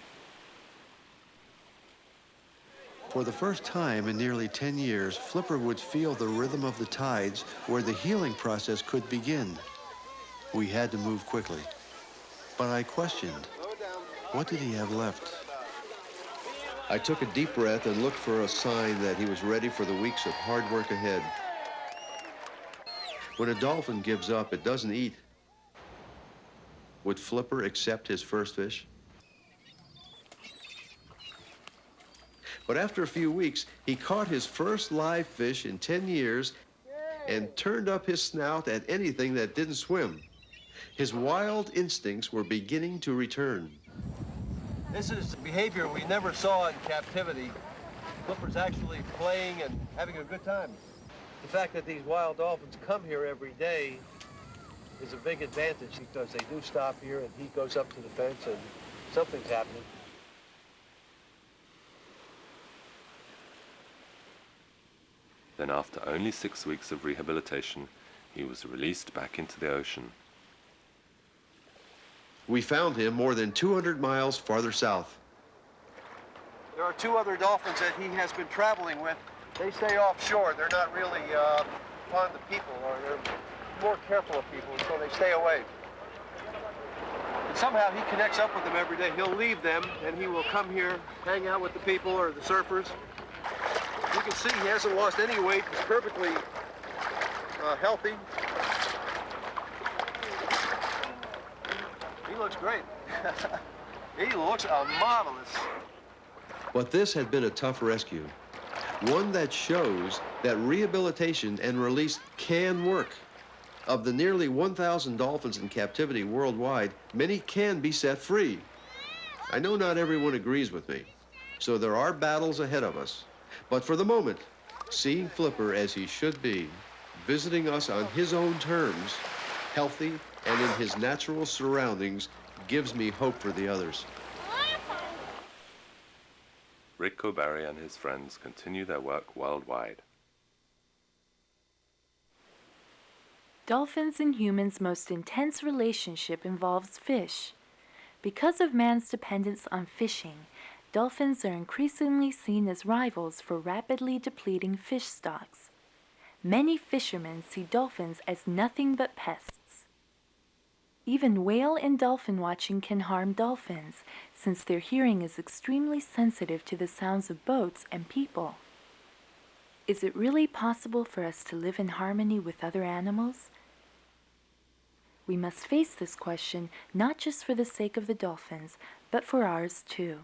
For the first time in nearly 10 years, Flipper would feel the rhythm of the tides where the healing process could begin. We had to move quickly. But I questioned, what did he have left? I took a deep breath and looked for a sign that he was ready for the weeks of hard work ahead. When a dolphin gives up, it doesn't eat. Would Flipper accept his first fish? But after a few weeks, he caught his first live fish in 10 years and turned up his snout at anything that didn't swim. His wild instincts were beginning to return. This is behavior we never saw in captivity. Flipper's actually playing and having a good time. The fact that these wild dolphins come here every day is a big advantage because they do stop here and he goes up to the fence and something's happening. Then after only 6 weeks of rehabilitation, he was released back into the ocean. We found him more than 200 miles farther south. There are 2 other dolphins that he has been traveling with. They stay offshore. They're not really fond of people, or they're more careful of people, so they stay away. And somehow he connects up with them every day. He'll leave them, and he will come here, hang out with the people or the surfers. You can see he hasn't lost any weight. He's perfectly healthy. He looks great. He looks marvelous. But this had been a tough rescue, one that shows that rehabilitation and release can work. Of the nearly 1,000 dolphins in captivity worldwide, many can be set free. I know not everyone agrees with me, so there are battles ahead of us. But for the moment, seeing Flipper as he should be, visiting us on his own terms, healthy and in his natural surroundings, gives me hope for the others. Rick Cobarry and his friends continue their work worldwide. Dolphins and humans' most intense relationship involves fish. Because of man's dependence on fishing, dolphins are increasingly seen as rivals for rapidly depleting fish stocks. Many fishermen see dolphins as nothing but pests. Even whale and dolphin watching can harm dolphins, since their hearing is extremely sensitive to the sounds of boats and people. Is it really possible for us to live in harmony with other animals? We must face this question not just for the sake of the dolphins, but for ours too.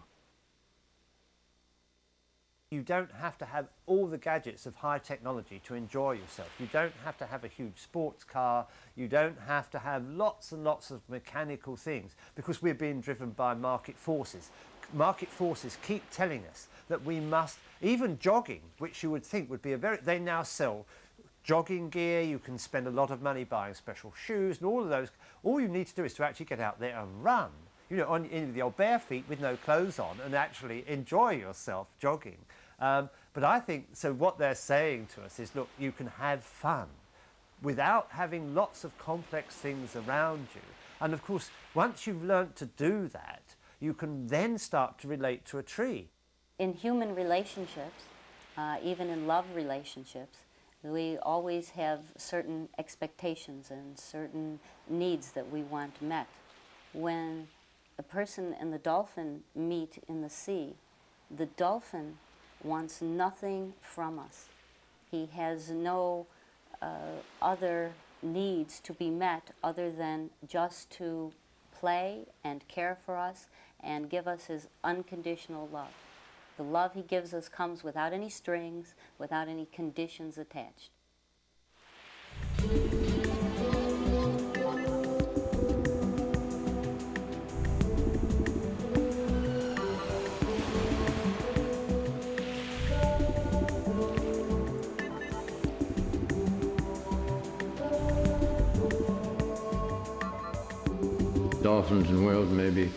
You don't have to have all the gadgets of high technology to enjoy yourself. You don't have to have a huge sports car. You don't have to have lots and lots of mechanical things, because we're being driven by market forces. Market forces keep telling us that we must, even jogging, which you would think would be they now sell jogging gear. You can spend a lot of money buying special shoes and all of those. All you need to do is to actually get out there and run, you know, in your bare feet with no clothes on, and actually enjoy yourself jogging. But I think, so what they're saying to us is, look, you can have fun without having lots of complex things around you. And of course, once you've learnt to do that, you can then start to relate to a tree. In human relationships, even in love relationships, we always have certain expectations and certain needs that we want met. When a person and the dolphin meet in the sea, the dolphin wants nothing from us. He has no other needs to be met other than just to play and care for us and give us his unconditional love. The love he gives us comes without any strings, without any conditions attached. Dolphins and whales may be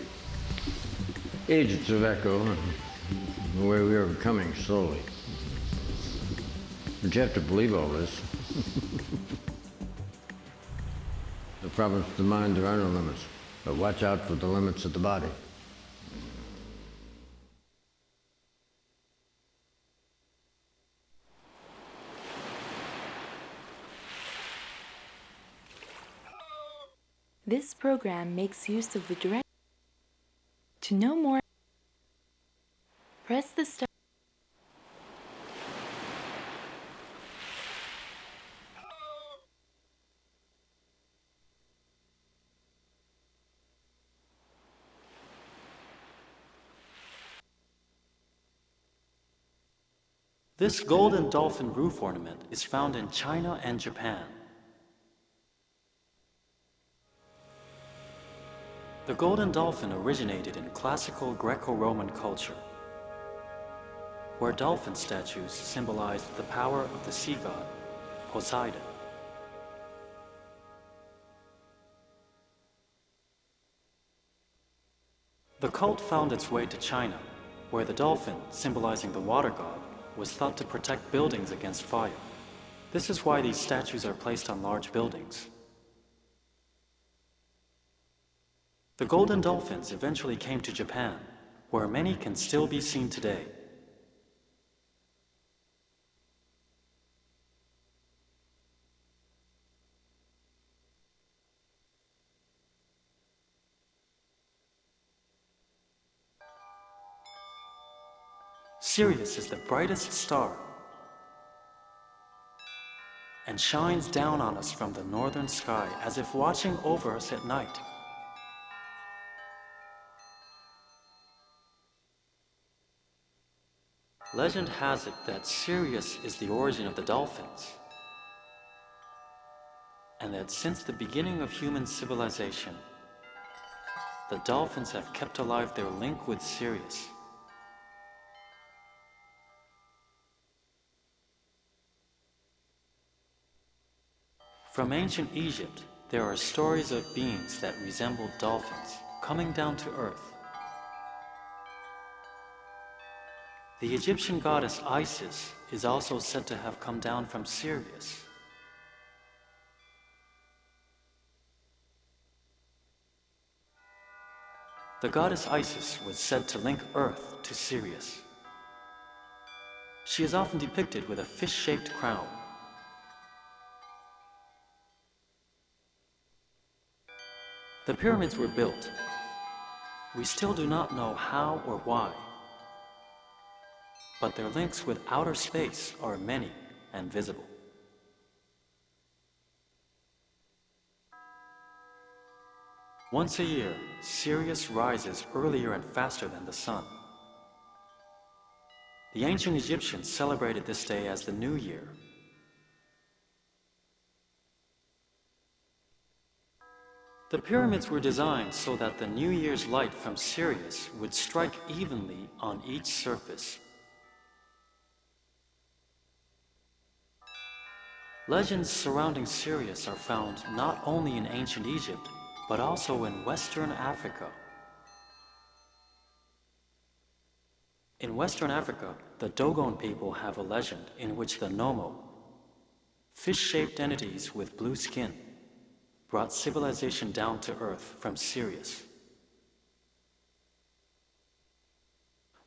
agents of echo, the way we are becoming slowly. But you have to believe all this. The problem with the mind, there are no limits, but watch out for the limits of the body. This program makes use of the direct. To know more, press the star. This golden dolphin roof ornament is found in China and Japan. The golden dolphin originated in classical Greco-Roman culture, where dolphin statues symbolized the power of the sea god, Poseidon. The cult found its way to China, where the dolphin, symbolizing the water god, was thought to protect buildings against fire. This is why these statues are placed on large buildings. The golden dolphins eventually came to Japan, where many can still be seen today. Sirius is the brightest star and shines down on us from the northern sky as if watching over us at night. Legend has it that Sirius is the origin of the dolphins, and that since the beginning of human civilization, the dolphins have kept alive their link with Sirius. From ancient Egypt, there are stories of beings that resemble dolphins coming down to earth. The Egyptian goddess Isis is also said to have come down from Sirius. The goddess Isis was said to link Earth to Sirius. She is often depicted with a fish-shaped crown. The pyramids were built. We still do not know how or why, but their links with outer space are many and visible. Once a year, Sirius rises earlier and faster than the sun. The ancient Egyptians celebrated this day as the New Year. The pyramids were designed so that the New Year's light from Sirius would strike evenly on each surface. Legends surrounding Sirius are found not only in ancient Egypt, but also in Western Africa. In Western Africa, the Dogon people have a legend in which the Nomo, fish-shaped entities with blue skin, brought civilization down to earth from Sirius.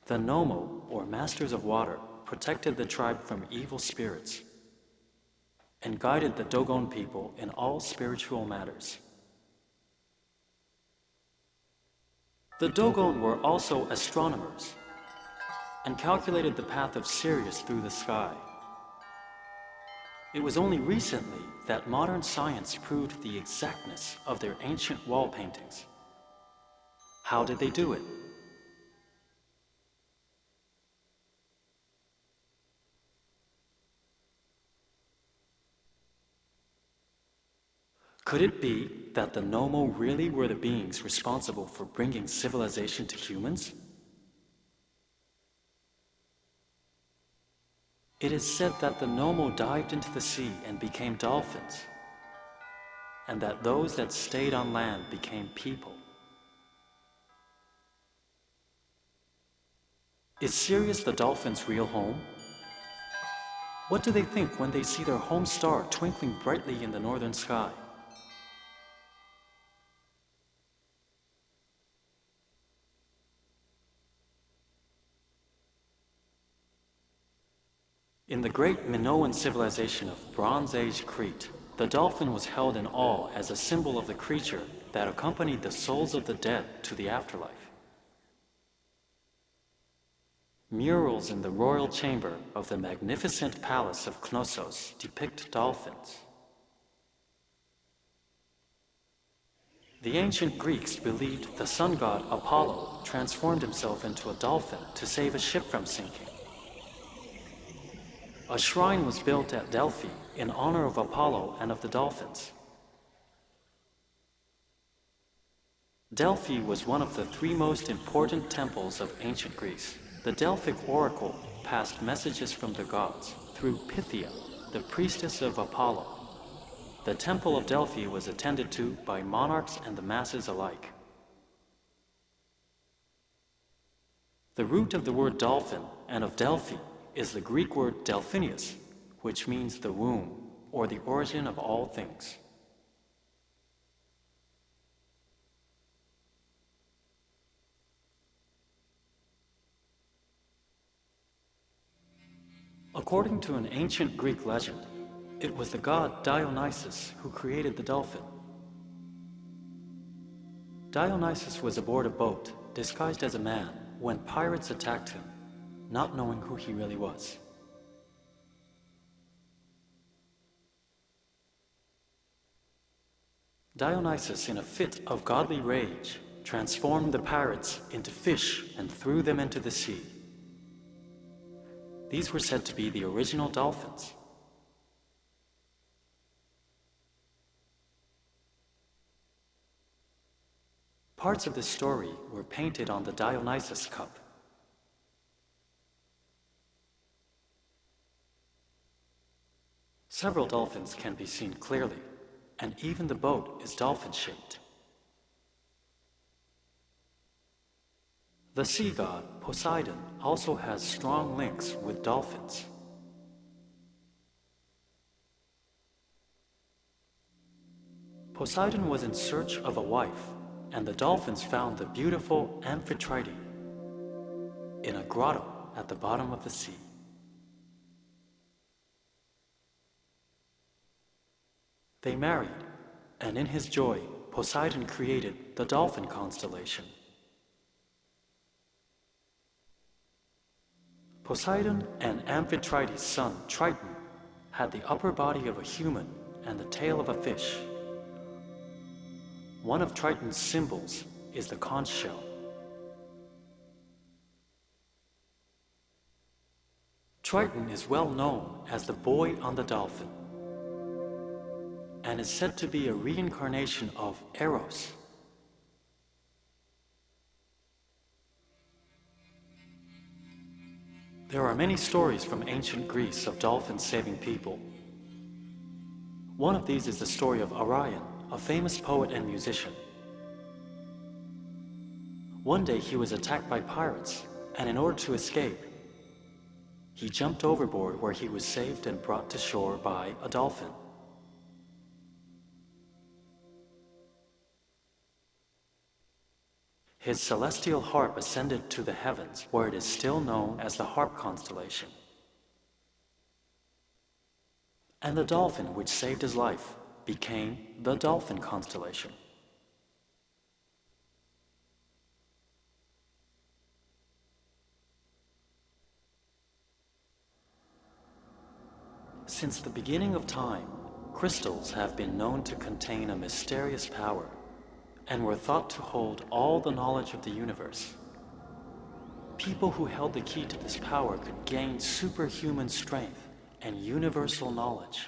The Nomo, or Masters of Water, protected the tribe from evil spirits and guided the Dogon people in all spiritual matters. The Dogon were also astronomers and calculated the path of Sirius through the sky. It was only recently that modern science proved the exactness of their ancient wall paintings. How did they do it? Could it be that the Nomo really were the beings responsible for bringing civilization to humans? It is said that the Nomo dived into the sea and became dolphins, and that those that stayed on land became people. Is Sirius the dolphins' real home? What do they think when they see their home star twinkling brightly in the northern sky? In the great Minoan civilization of Bronze Age Crete, the dolphin was held in awe as a symbol of the creature that accompanied the souls of the dead to the afterlife. Murals in the royal chamber of the magnificent palace of Knossos depict dolphins. The ancient Greeks believed the sun god Apollo transformed himself into a dolphin to save a ship from sinking. A shrine was built at Delphi in honor of Apollo and of the dolphins. Delphi was one of the three most important temples of ancient Greece. The Delphic oracle passed messages from the gods through Pythia, the priestess of Apollo. The temple of Delphi was attended to by monarchs and the masses alike. The root of the word dolphin and of Delphi is the Greek word delphinius, which means the womb or the origin of all things. According to an ancient Greek legend, it was the god Dionysus who created the dolphin. Dionysus was aboard a boat, disguised as a man, when pirates attacked him, not knowing who he really was. Dionysus, in a fit of godly rage, transformed the pirates into fish and threw them into the sea. These were said to be the original dolphins. Parts of this story were painted on the Dionysus cup. Several dolphins can be seen clearly, and even the boat is dolphin-shaped. The sea god, Poseidon, also has strong links with dolphins. Poseidon was in search of a wife, and the dolphins found the beautiful Amphitrite in a grotto at the bottom of the sea. They married, and in his joy, Poseidon created the dolphin constellation. Poseidon and Amphitrite's son, Triton, had the upper body of a human and the tail of a fish. One of Triton's symbols is the conch shell. Triton is well known as the boy on the dolphin, and is said to be a reincarnation of Eros. There are many stories from ancient Greece of dolphins saving people. One of these is the story of Orion, a famous poet and musician. One day he was attacked by pirates, and in order to escape, he jumped overboard, where he was saved and brought to shore by a dolphin. His celestial harp ascended to the heavens, where it is still known as the Harp constellation. And the dolphin which saved his life became the Dolphin constellation. Since the beginning of time, crystals have been known to contain a mysterious power, and were thought to hold all the knowledge of the universe. People who held the key to this power could gain superhuman strength and universal knowledge.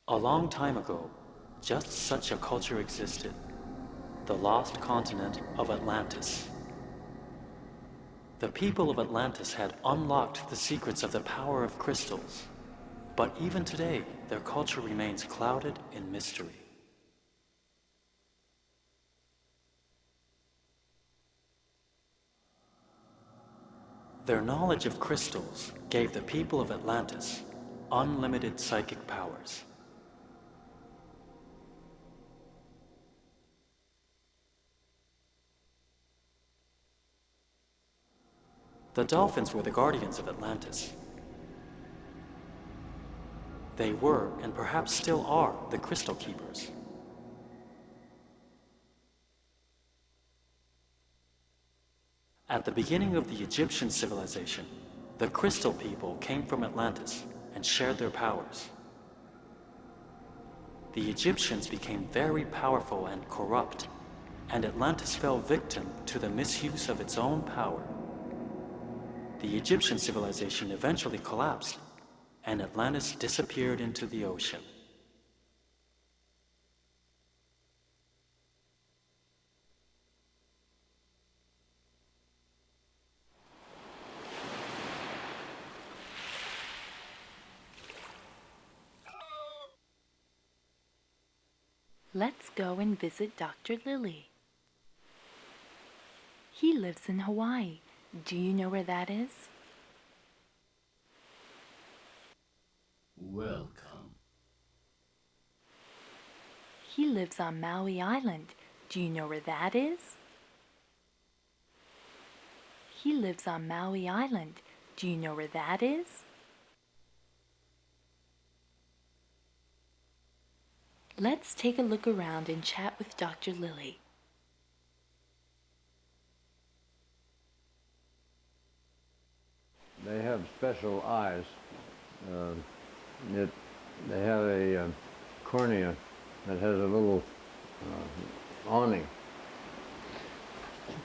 A long time ago, just such a culture existed, the lost continent of Atlantis. The people of Atlantis had unlocked the secrets of the power of crystals, but even today, their culture remains clouded in mystery. Their knowledge of crystals gave the people of Atlantis unlimited psychic powers. The dolphins were the guardians of Atlantis. They were, and perhaps still are, the crystal keepers. At the beginning of the Egyptian civilization, the crystal people came from Atlantis and shared their powers. The Egyptians became very powerful and corrupt, and Atlantis fell victim to the misuse of its own power. The Egyptian civilization eventually collapsed, and Atlantis disappeared into the ocean. Let's go and visit Dr. Lilly. He lives in Hawaii. Do you know where that is? Welcome. He lives on Maui Island. Do you know where that is? He lives on Maui Island. Do you know where that is? Let's take a look around and chat with Dr. Lilly. They have special eyes. They have a cornea that has a little awning,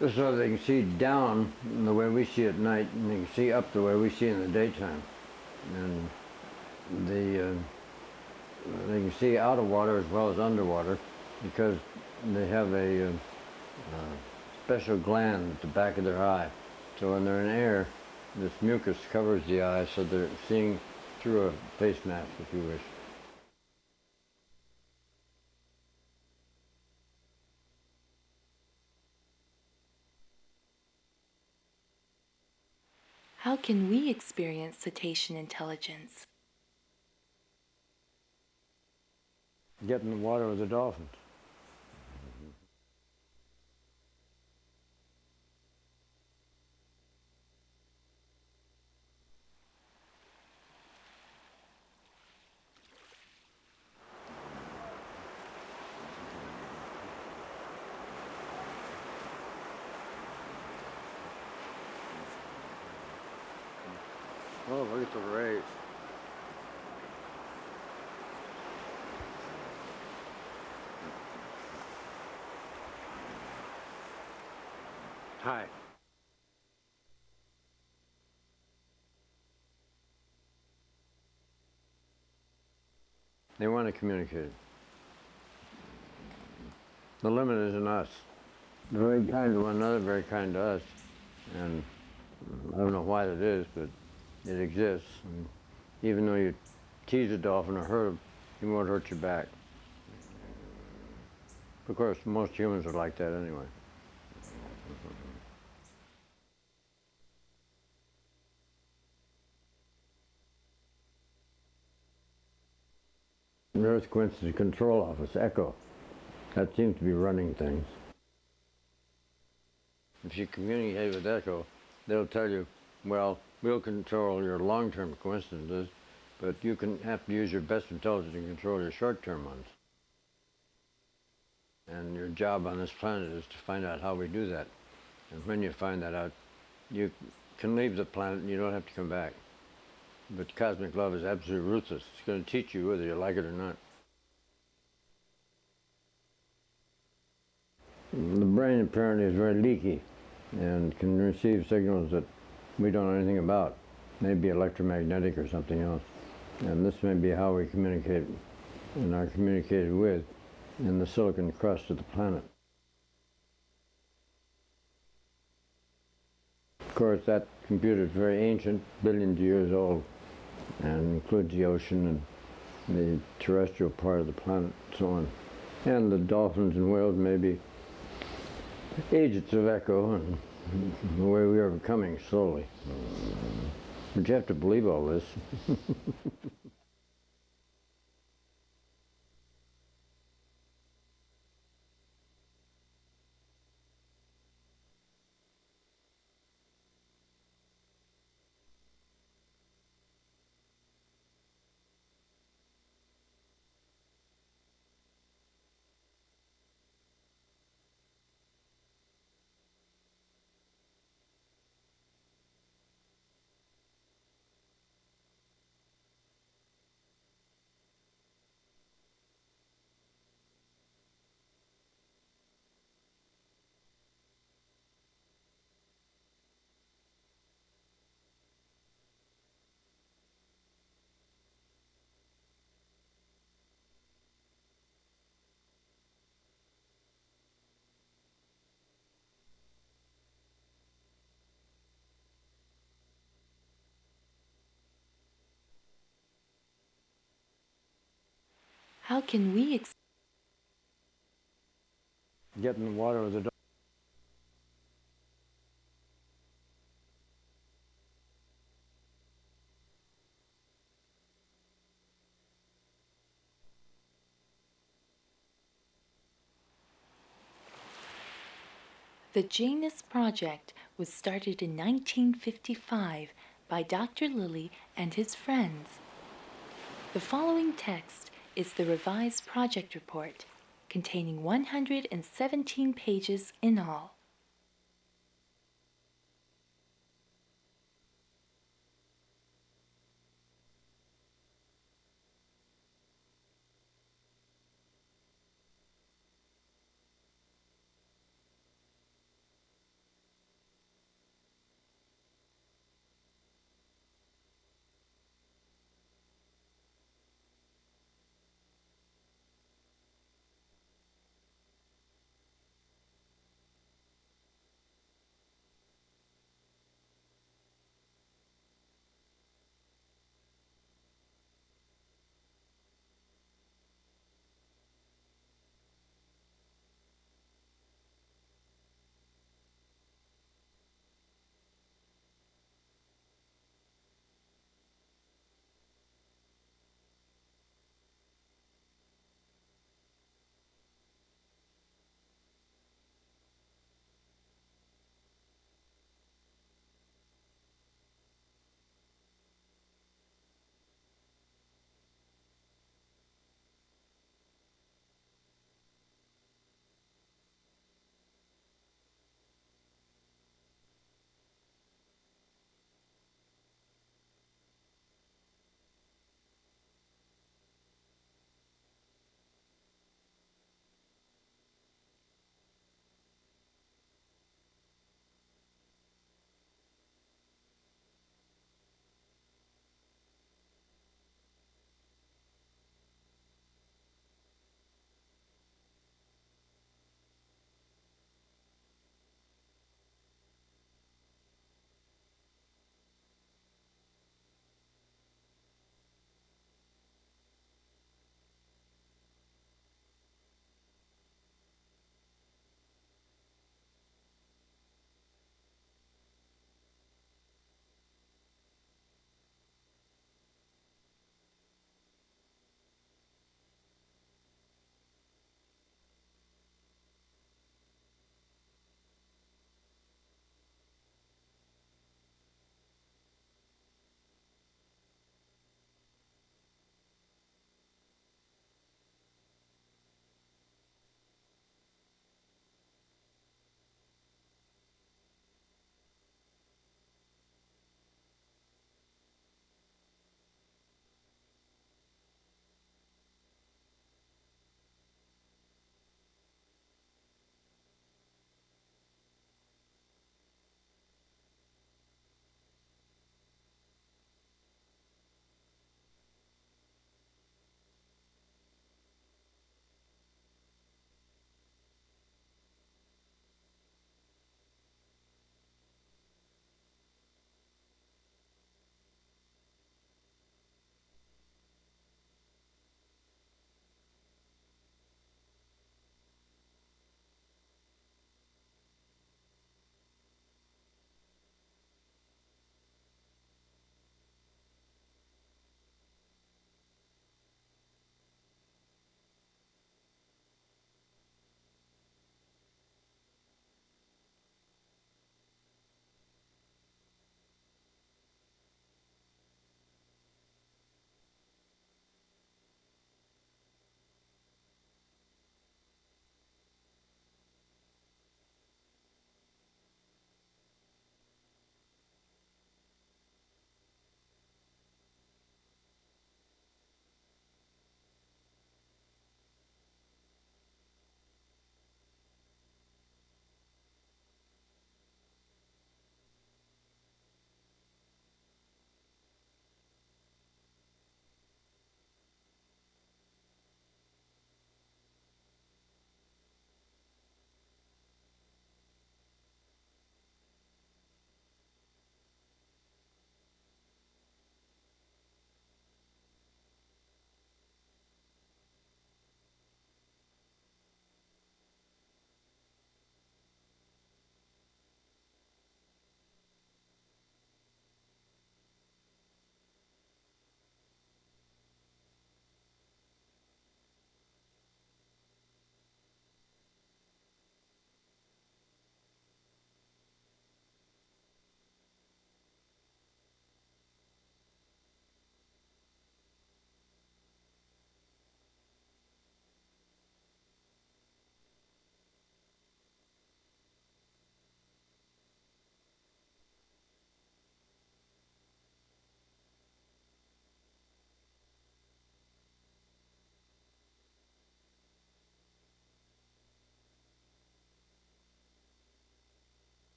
just so they can see down the way we see at night, and they can see up the way we see in the daytime. And they can see out of water as well as underwater, because they have a special gland at the back of their eye. So when they're in air, this mucus covers the eye, so they're seeing through a face mask, if you wish. How can we experience cetacean intelligence? Get in the water with the dolphins. Oh, look at the rays. Hi. They want to communicate. The limit is in us. They're very kind to one another, very kind to us. And I don't know why that is, but it exists. And even though you tease a dolphin or hurt him, he won't hurt you back. Of course, most humans are like that anyway. The Earth Coexistence Control Office, ECHO, that seems to be running things. If you communicate with ECHO, they'll tell you, well, we'll control your long-term coincidences, but you can have to use your best intelligence to control your short-term ones. And your job on this planet is to find out how we do that. And when you find that out, you can leave the planet and you don't have to come back. But cosmic love is absolutely ruthless. It's going to teach you whether you like it or not. The brain apparently is very leaky and can receive signals that we don't know anything about. Maybe electromagnetic or something else. And this may be how we communicate and are communicated with in the silicon crust of the planet. Of course, that computer is very ancient, billions of years old, and includes the ocean and the terrestrial part of the planet and so on. And the dolphins and whales may be agents of ECHO and the way we are becoming slowly. But you have to believe all this. How can we Get in the water with the dolphin. The Janus Project was started in 1955 by Dr. Lilly and his friends. The following text is the revised project report, containing 117 pages in all.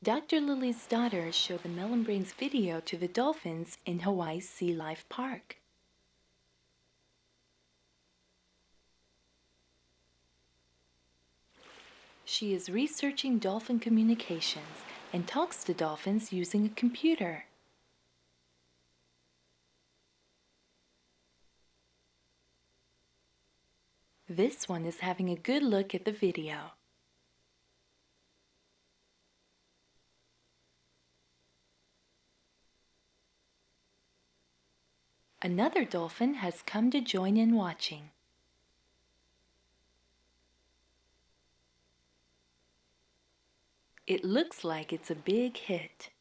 Dr. Lilly's daughters show the Melon Brains video to the dolphins in Hawaii's Sea Life Park. She is researching dolphin communications and talks to dolphins using a computer. This one is having a good look at the video. Another dolphin has come to join in watching. It looks like it's a big hit.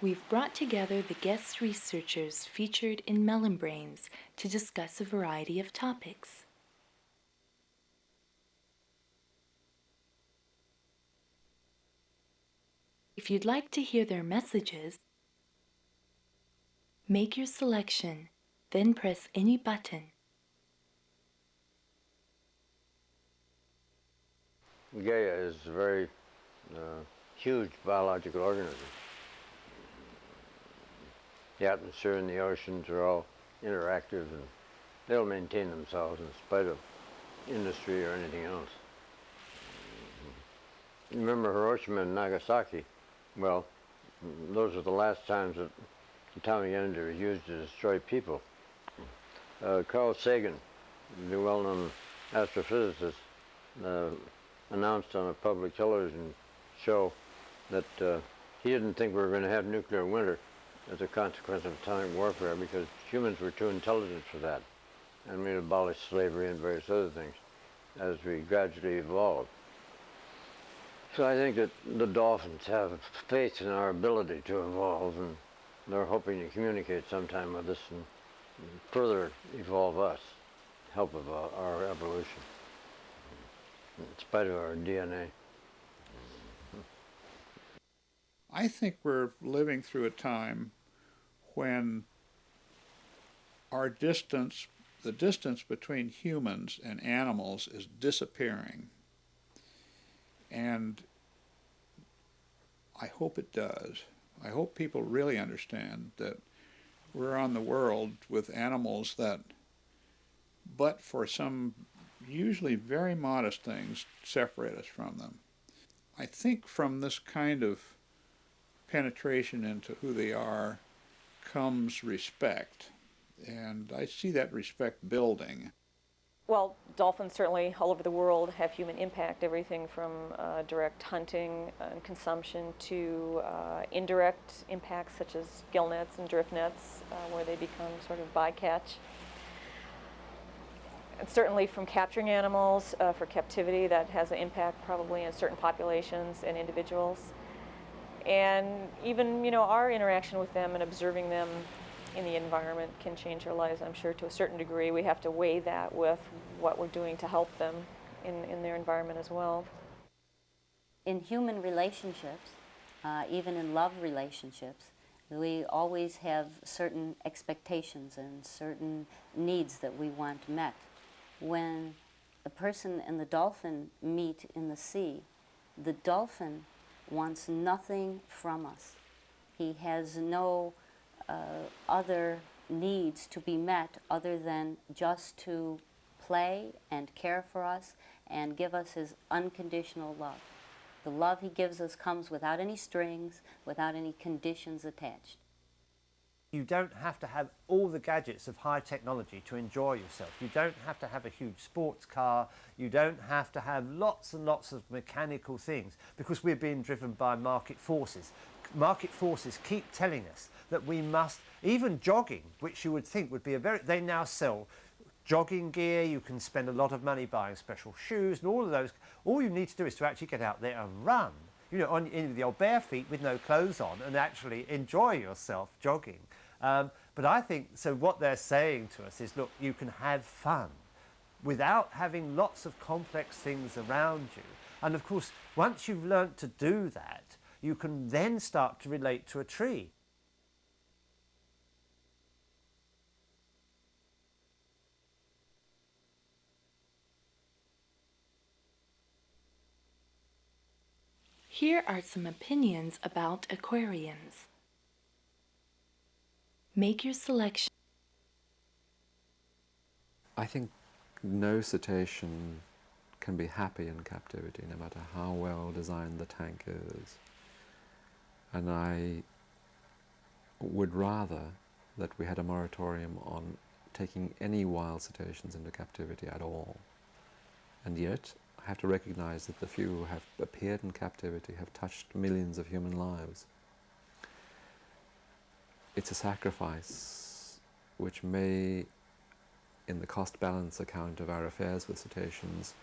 We've brought together the guest researchers featured in Melon Brains to discuss a variety of topics. If you'd like to hear their messages, make your selection, then press any button. Gaia is a very huge biological organism. The atmosphere and the oceans are all interactive, and they'll maintain themselves in spite of industry or anything else. Remember Hiroshima and Nagasaki? Well, those are the last times that atomic energy was used to destroy people. Carl Sagan, the well-known astrophysicist, announced on a public television show that he didn't think we were going to have nuclear winter as a consequence of atomic warfare because humans were too intelligent for that, and we'd abolish slavery and various other things as we gradually evolved. So I think that the dolphins have faith in our ability to evolve, and they're hoping to communicate sometime with us and further evolve us, help of our evolution, in spite of our DNA. I think we're living through a time when our distance, the distance between humans and animals, is disappearing. And I hope it does. I hope people really understand that we're on the world with animals that, but for some usually very modest things, separate us from them. I think from this kind of penetration into who they are comes respect, and I see that respect building. Well, dolphins certainly all over the world have human impact, everything from direct hunting and consumption to indirect impacts such as gill nets and drift nets, where they become sort of bycatch. And certainly from capturing animals for captivity, that has an impact probably in certain populations and individuals. And even, you know, our interaction with them and observing them in the environment can change our lives, I'm sure, to a certain degree. We have to weigh that with what we're doing to help them in their environment as well. In human relationships, even in love relationships, we always have certain expectations and certain needs that we want met. When the person and the dolphin meet in the sea, the dolphin wants nothing from us. He has no other needs to be met other than just to play and care for us and give us his unconditional love. The love he gives us comes without any strings, without any conditions attached. You don't have to have all the gadgets of high technology to enjoy yourself. You don't have to have a huge sports car. You don't have to have lots and lots of mechanical things, because we're being driven by market forces. Market forces keep telling us that we must, even jogging, which you would think would be they now sell jogging gear. You can spend a lot of money buying special shoes and all of those. All you need to do is to actually get out there and run, you know, in your bare feet with no clothes on, and actually enjoy yourself jogging. But I think, so what they're saying to us is, look, you can have fun without having lots of complex things around you. And of course, once you've learnt to do that, you can then start to relate to a tree. Here are some opinions about aquariums. Make your selection. I think no cetacean can be happy in captivity, no matter how well designed the tank is. And I would rather that we had a moratorium on taking any wild cetaceans into captivity at all. And yet, I have to recognize that the few who have appeared in captivity have touched millions of human lives. It's a sacrifice which may, in the cost balance account of our affairs with cetaceans,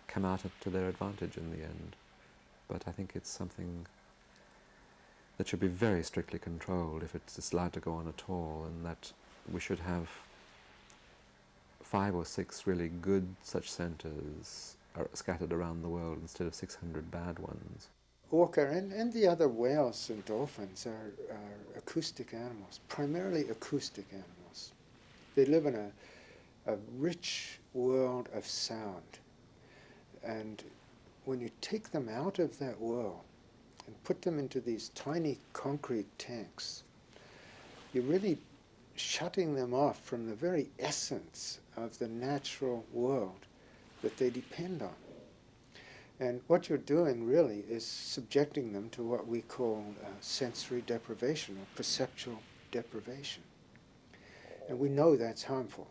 come out to their advantage in the end. But I think it's something that should be very strictly controlled if it's allowed to go on at all, and that we should have 5 or 6 really good such centres scattered around the world instead of 600 bad ones. Orca and the other whales and dolphins are acoustic animals, primarily acoustic animals. They live in a rich world of sound. And when you take them out of that world and put them into these tiny concrete tanks, you're really shutting them off from the very essence of the natural world that they depend on. And what you're doing really is subjecting them to what we call sensory deprivation or perceptual deprivation. And we know that's harmful.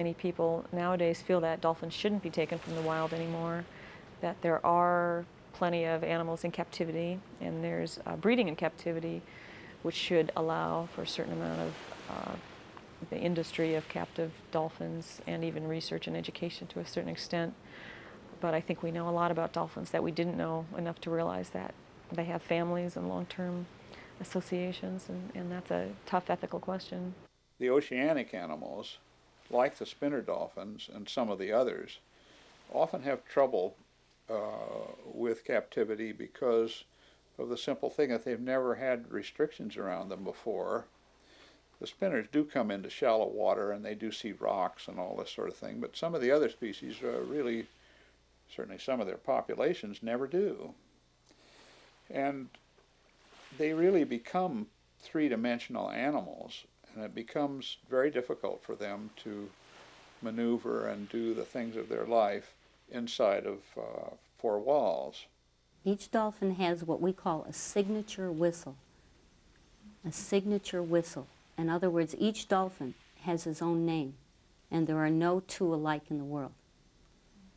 Many people nowadays feel that dolphins shouldn't be taken from the wild anymore, that there are plenty of animals in captivity, and there's breeding in captivity, which should allow for a certain amount of the industry of captive dolphins and even research and education to a certain extent. But I think we know a lot about dolphins that we didn't know enough to realize that. They have families and long-term associations, and that's a tough ethical question. The oceanic animals, like the spinner dolphins and some of the others, often have trouble with captivity because of the simple thing that they've never had restrictions around them before. The spinners do come into shallow water and they do see rocks and all this sort of thing, but some of the other species really, certainly some of their populations, never do. And they really become three-dimensional animals, and it becomes very difficult for them to maneuver and do the things of their life inside of four walls. Each dolphin has what we call a signature whistle. A signature whistle. In other words, each dolphin has his own name, and there are no two alike in the world.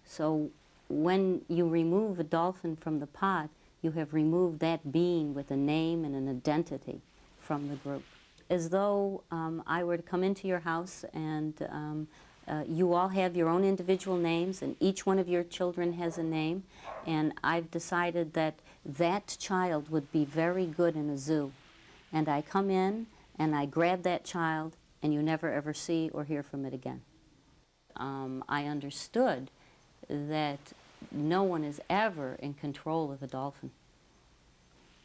So when you remove a dolphin from the pod, you have removed that being with a name and an identity from the group. As though I were to come into your house and you all have your own individual names, and each one of your children has a name, and I've decided that that child would be very good in a zoo. And I come in and I grab that child, and you never ever see or hear from it again. I understood that no one is ever in control of a dolphin.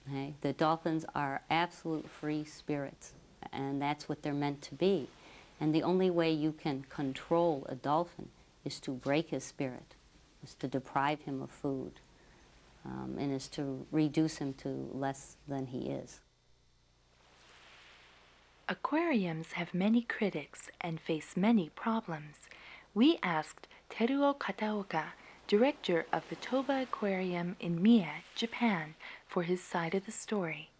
Okay? The dolphins are absolute free spirits, and that's what they're meant to be. And the only way you can control a dolphin is to break his spirit, is to deprive him of food, and is to reduce him to less than he is. Aquariums have many critics and face many problems. We asked Teruo Kataoka, director of the Toba Aquarium in Mie, Japan, for his side of the story.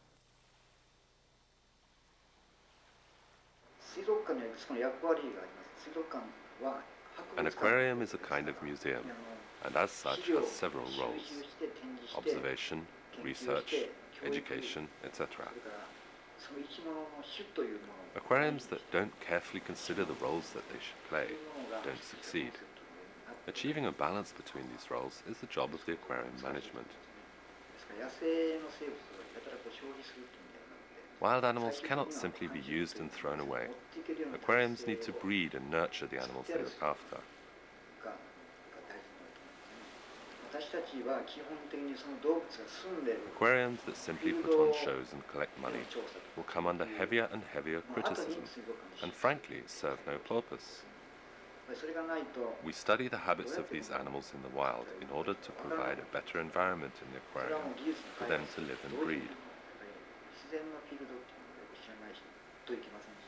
An aquarium is a kind of museum, and as such has several roles: observation, research, education, etc. Aquariums that don't carefully consider the roles that they should play don't succeed. Achieving a balance between these roles is the job of the aquarium management. Wild animals cannot simply be used and thrown away. Aquariums need to breed and nurture the animals they look after. Aquariums that simply put on shows and collect money will come under heavier and heavier criticism, and frankly serve no purpose. We study the habits of these animals in the wild in order to provide a better environment in the aquarium for them to live and breed.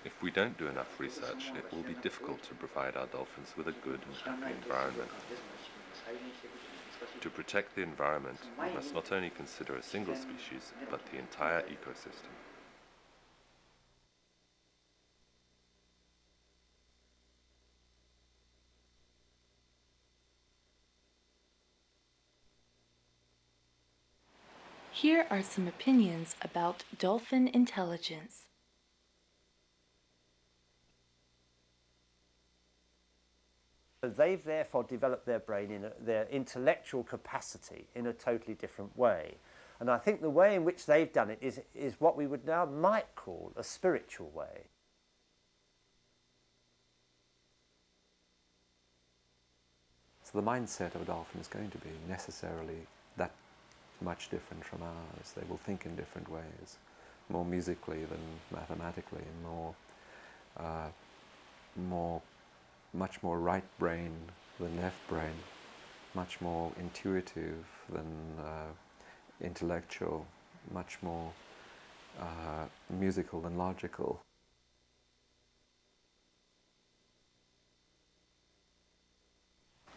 If we don't do enough research, it will be difficult to provide our dolphins with a good and happy environment. To protect the environment, we must not only consider a single species, but the entire ecosystem. Here are some opinions about dolphin intelligence. They've therefore developed their brain, their intellectual capacity, in a totally different way. And I think the way in which they've done it is what we would now might call a spiritual way. So the mindset of a dolphin is going to be necessarily that much different from ours. They will think in different ways, more musically than mathematically, much more right brain than left brain, much more intuitive than intellectual, much more musical than logical.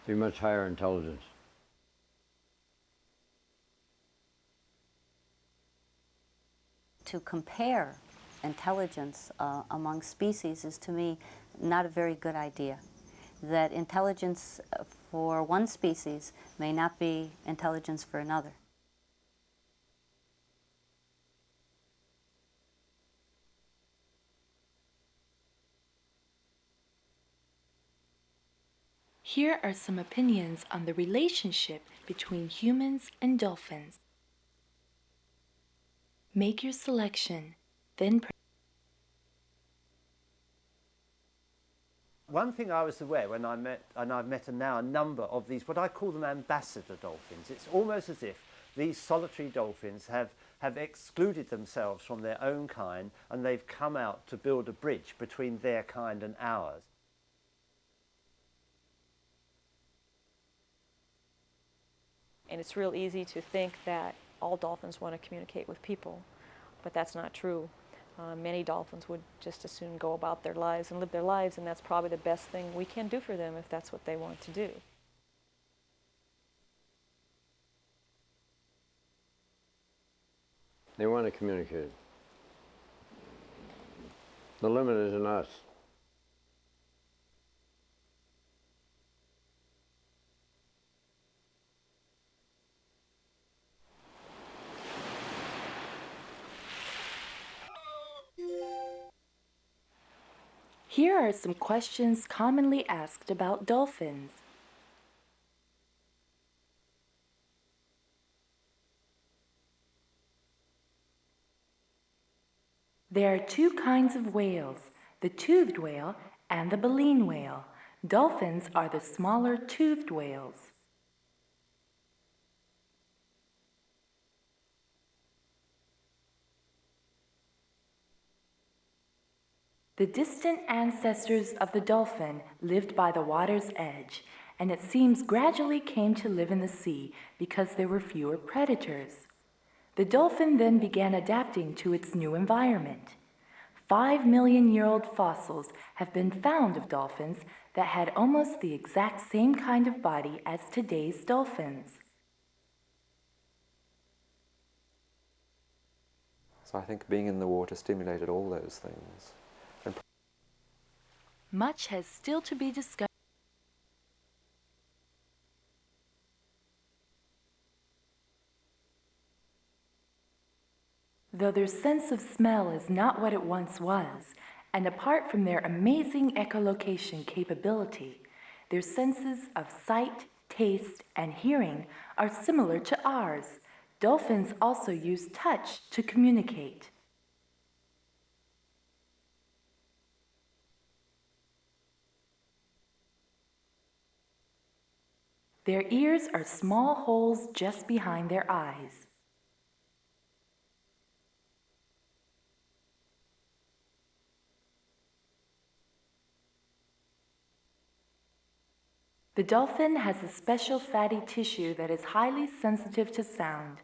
Be much higher intelligence. To compare intelligence among species is, to me, not a very good idea. That intelligence for one species may not be intelligence for another. Here are some opinions on the relationship between humans and dolphins. Make your selection, then One thing I was aware when I met, and I've met now a number of these, what I call them ambassador dolphins. It's almost as if these solitary dolphins have excluded themselves from their own kind and they've come out to build a bridge between their kind and ours. And it's real easy to think that all dolphins want to communicate with people, but that's not true. Many dolphins would just as soon go about their lives and live their lives, and that's probably the best thing we can do for them if that's what they want to do. They want to communicate. The limit is in us. Here are some questions commonly asked about dolphins. There are two kinds of whales, the toothed whale and the baleen whale. Dolphins are the smaller toothed whales. The distant ancestors of the dolphin lived by the water's edge, and it seems gradually came to live in the sea because there were fewer predators. The dolphin then began adapting to its new environment. 5 million-year-old fossils have been found of dolphins that had almost the exact same kind of body as today's dolphins. So I think being in the water stimulated all those things. Much has still to be discovered. Though their sense of smell is not what it once was, and apart from their amazing echolocation capability, their senses of sight, taste, and hearing are similar to ours. Dolphins also use touch to communicate. Their ears are small holes just behind their eyes. The dolphin has a special fatty tissue that is highly sensitive to sound.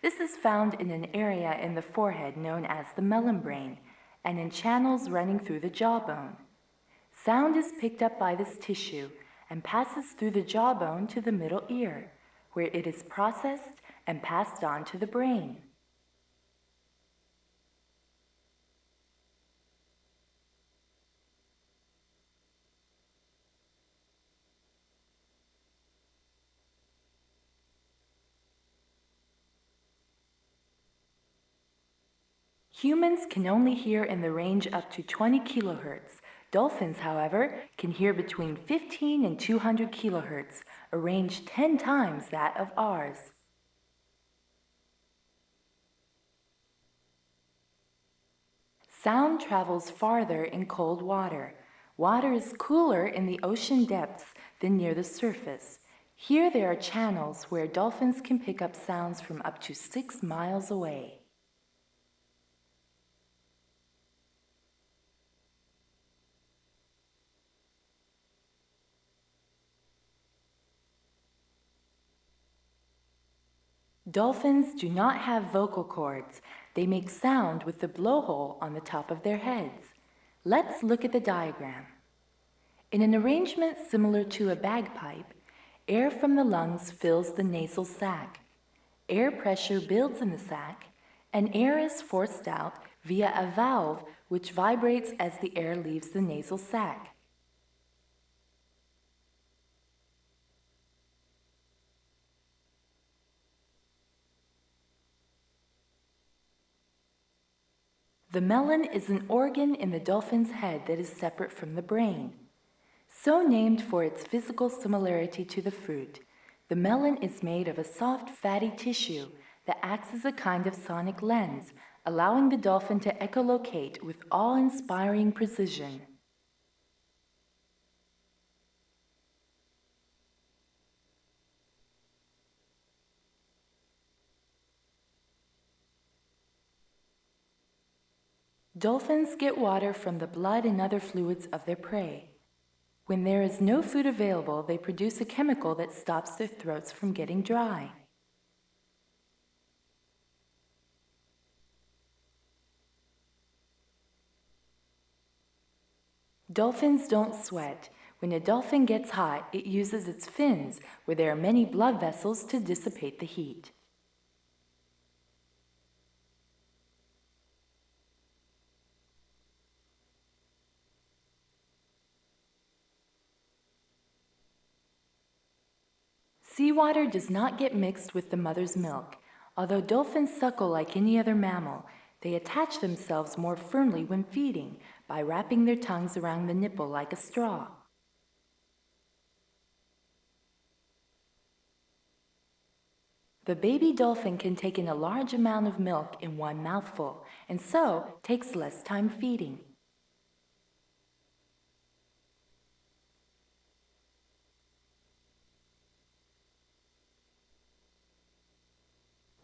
This is found in an area in the forehead known as the melon brain, and in channels running through the jawbone. Sound is picked up by this tissue and passes through the jawbone to the middle ear, where it is processed and passed on to the brain. Humans can only hear in the range up to 20 kilohertz. Dolphins, however, can hear between 15 and 200 kilohertz, a range 10 times that of ours. Sound travels farther in cold water. Water is cooler in the ocean depths than near the surface. Here there are channels where dolphins can pick up sounds from up to 6 miles away. Dolphins do not have vocal cords. They make sound with the blowhole on the top of their heads. Let's look at the diagram. In an arrangement similar to a bagpipe, air from the lungs fills the nasal sac. Air pressure builds in the sac, and air is forced out via a valve which vibrates as the air leaves the nasal sac. The melon is an organ in the dolphin's head that is separate from the brain. So named for its physical similarity to the fruit, the melon is made of a soft, fatty tissue that acts as a kind of sonic lens, allowing the dolphin to echolocate with awe-inspiring precision. Dolphins get water from the blood and other fluids of their prey. When there is no food available, they produce a chemical that stops their throats from getting dry. Dolphins don't sweat. When a dolphin gets hot, it uses its fins, where there are many blood vessels, to dissipate the heat. Seawater does not get mixed with the mother's milk. Although dolphins suckle like any other mammal, they attach themselves more firmly when feeding by wrapping their tongues around the nipple like a straw. The baby dolphin can take in a large amount of milk in one mouthful, and so takes less time feeding.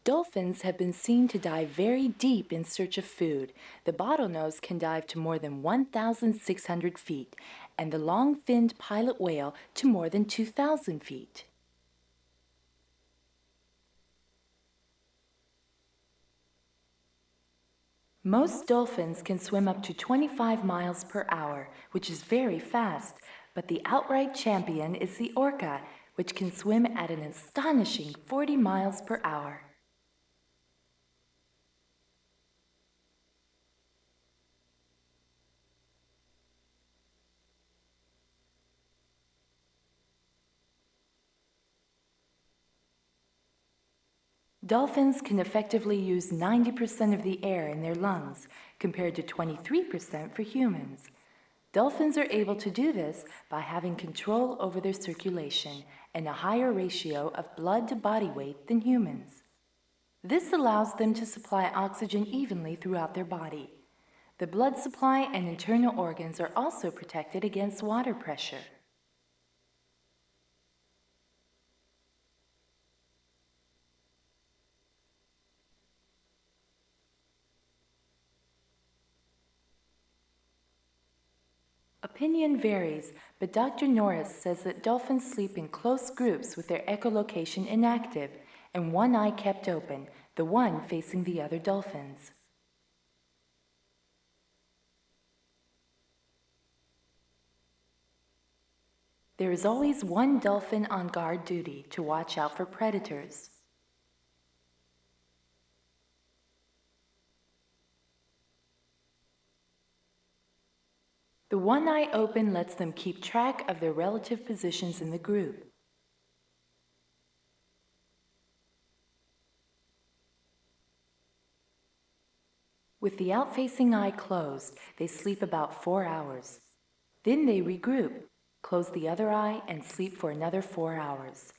Dolphins have been seen to dive very deep in search of food. The bottlenose can dive to more than 1,600 feet, and the long-finned pilot whale to more than 2,000 feet. Most dolphins can swim up to 25 miles per hour, which is very fast, but the outright champion is the orca, which can swim at an astonishing 40 miles per hour. Dolphins can effectively use 90% of the air in their lungs, compared to 23% for humans. Dolphins are able to do this by having control over their circulation and a higher ratio of blood to body weight than humans. This allows them to supply oxygen evenly throughout their body. The blood supply and internal organs are also protected against water pressure. Opinion varies, but Dr. Norris says that dolphins sleep in close groups with their echolocation inactive and one eye kept open, the one facing the other dolphins. There is always one dolphin on guard duty to watch out for predators. The one eye open lets them keep track of their relative positions in the group. With the out-facing eye closed, they sleep about 4 hours. Then they regroup, close the other eye, and sleep for another 4 hours.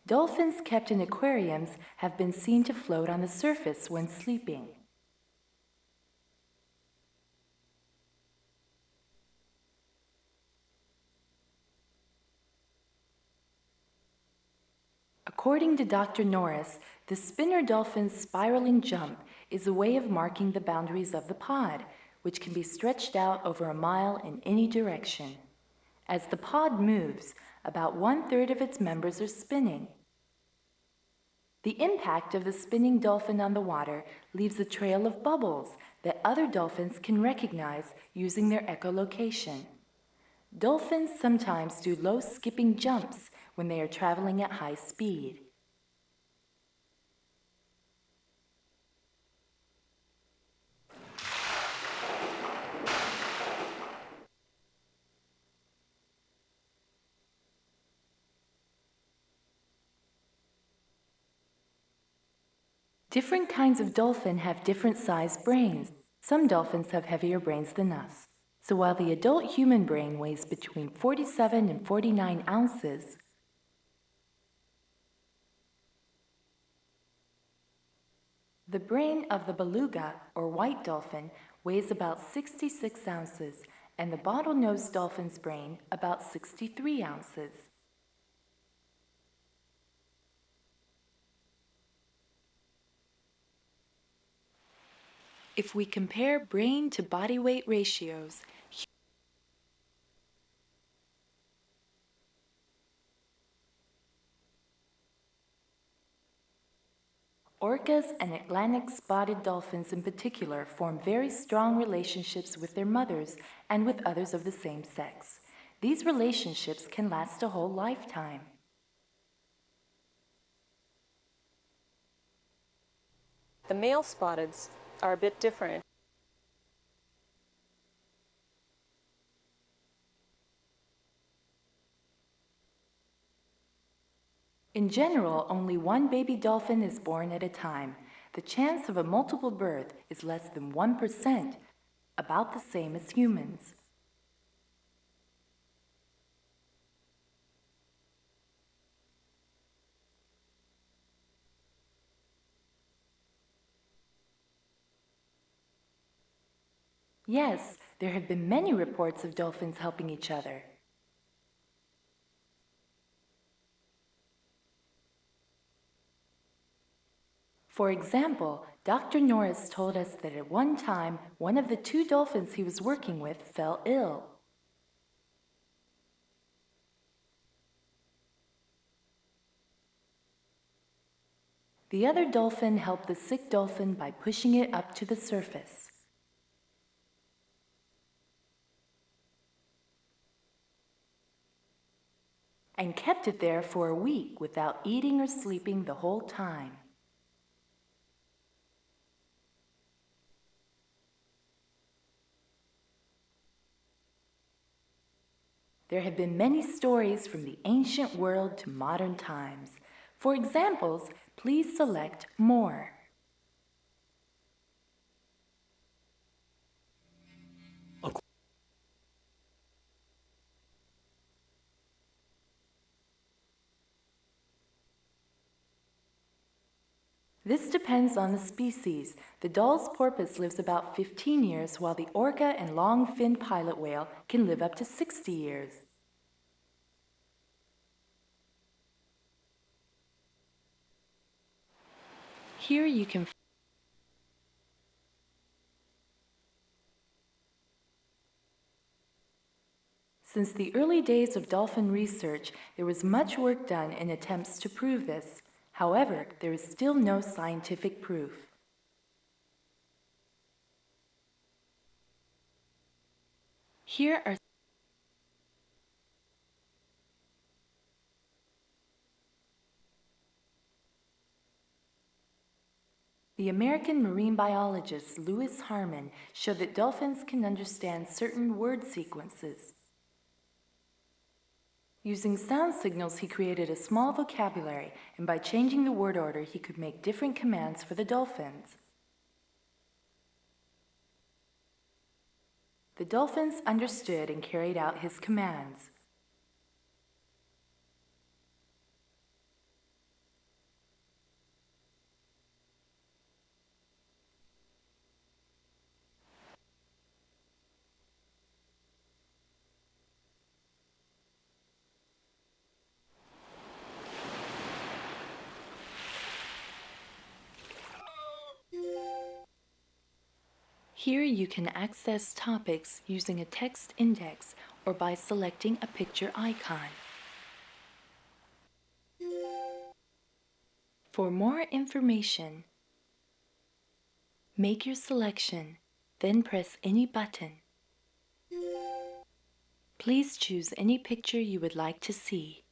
Dolphins kept in aquariums have been seen to float on the surface when sleeping. According to Dr. Norris, the spinner dolphin's spiraling jump is a way of marking the boundaries of the pod, which can be stretched out over a mile in any direction. As the pod moves, about 1/3 of its members are spinning. The impact of the spinning dolphin on the water leaves a trail of bubbles that other dolphins can recognize using their echolocation. Dolphins sometimes do low skipping jumps when they are traveling at high speed. Different kinds of dolphin have different sized brains. Some dolphins have heavier brains than us. So while the adult human brain weighs between 47 and 49 ounces, the brain of the beluga, or white dolphin, weighs about 66 ounces, and the bottlenose dolphin's brain about 63 ounces. If we compare brain to body weight ratios, orcas and Atlantic spotted dolphins in particular form very strong relationships with their mothers and with others of the same sex. These relationships can last a whole lifetime. The male spotteds are a bit different. In general, only one baby dolphin is born at a time. The chance of a multiple birth is less than 1%, about the same as humans. Yes, there have been many reports of dolphins helping each other. For example, Dr. Norris told us that at one time, one of the two dolphins he was working with fell ill. The other dolphin helped the sick dolphin by pushing it up to the surface. And kept it there for a week without eating or sleeping the whole time. There have been many stories from the ancient world to modern times. For examples, please select More. This depends on the species. The Dall's porpoise lives about 15 years, while the orca and long-finned pilot whale can live up to 60 years. Here you can Since the early days of dolphin research, there was much work done in attempts to prove this. However, there is still no scientific proof. Here are the American marine biologist Louis Harmon showed that dolphins can understand certain word sequences. Using sound signals, he created a small vocabulary, and by changing the word order, he could make different commands for the dolphins. The dolphins understood and carried out his commands. Here you can access topics using a text index or by selecting a picture icon. For more information, make your selection, then press any button. Please choose any picture you would like to see.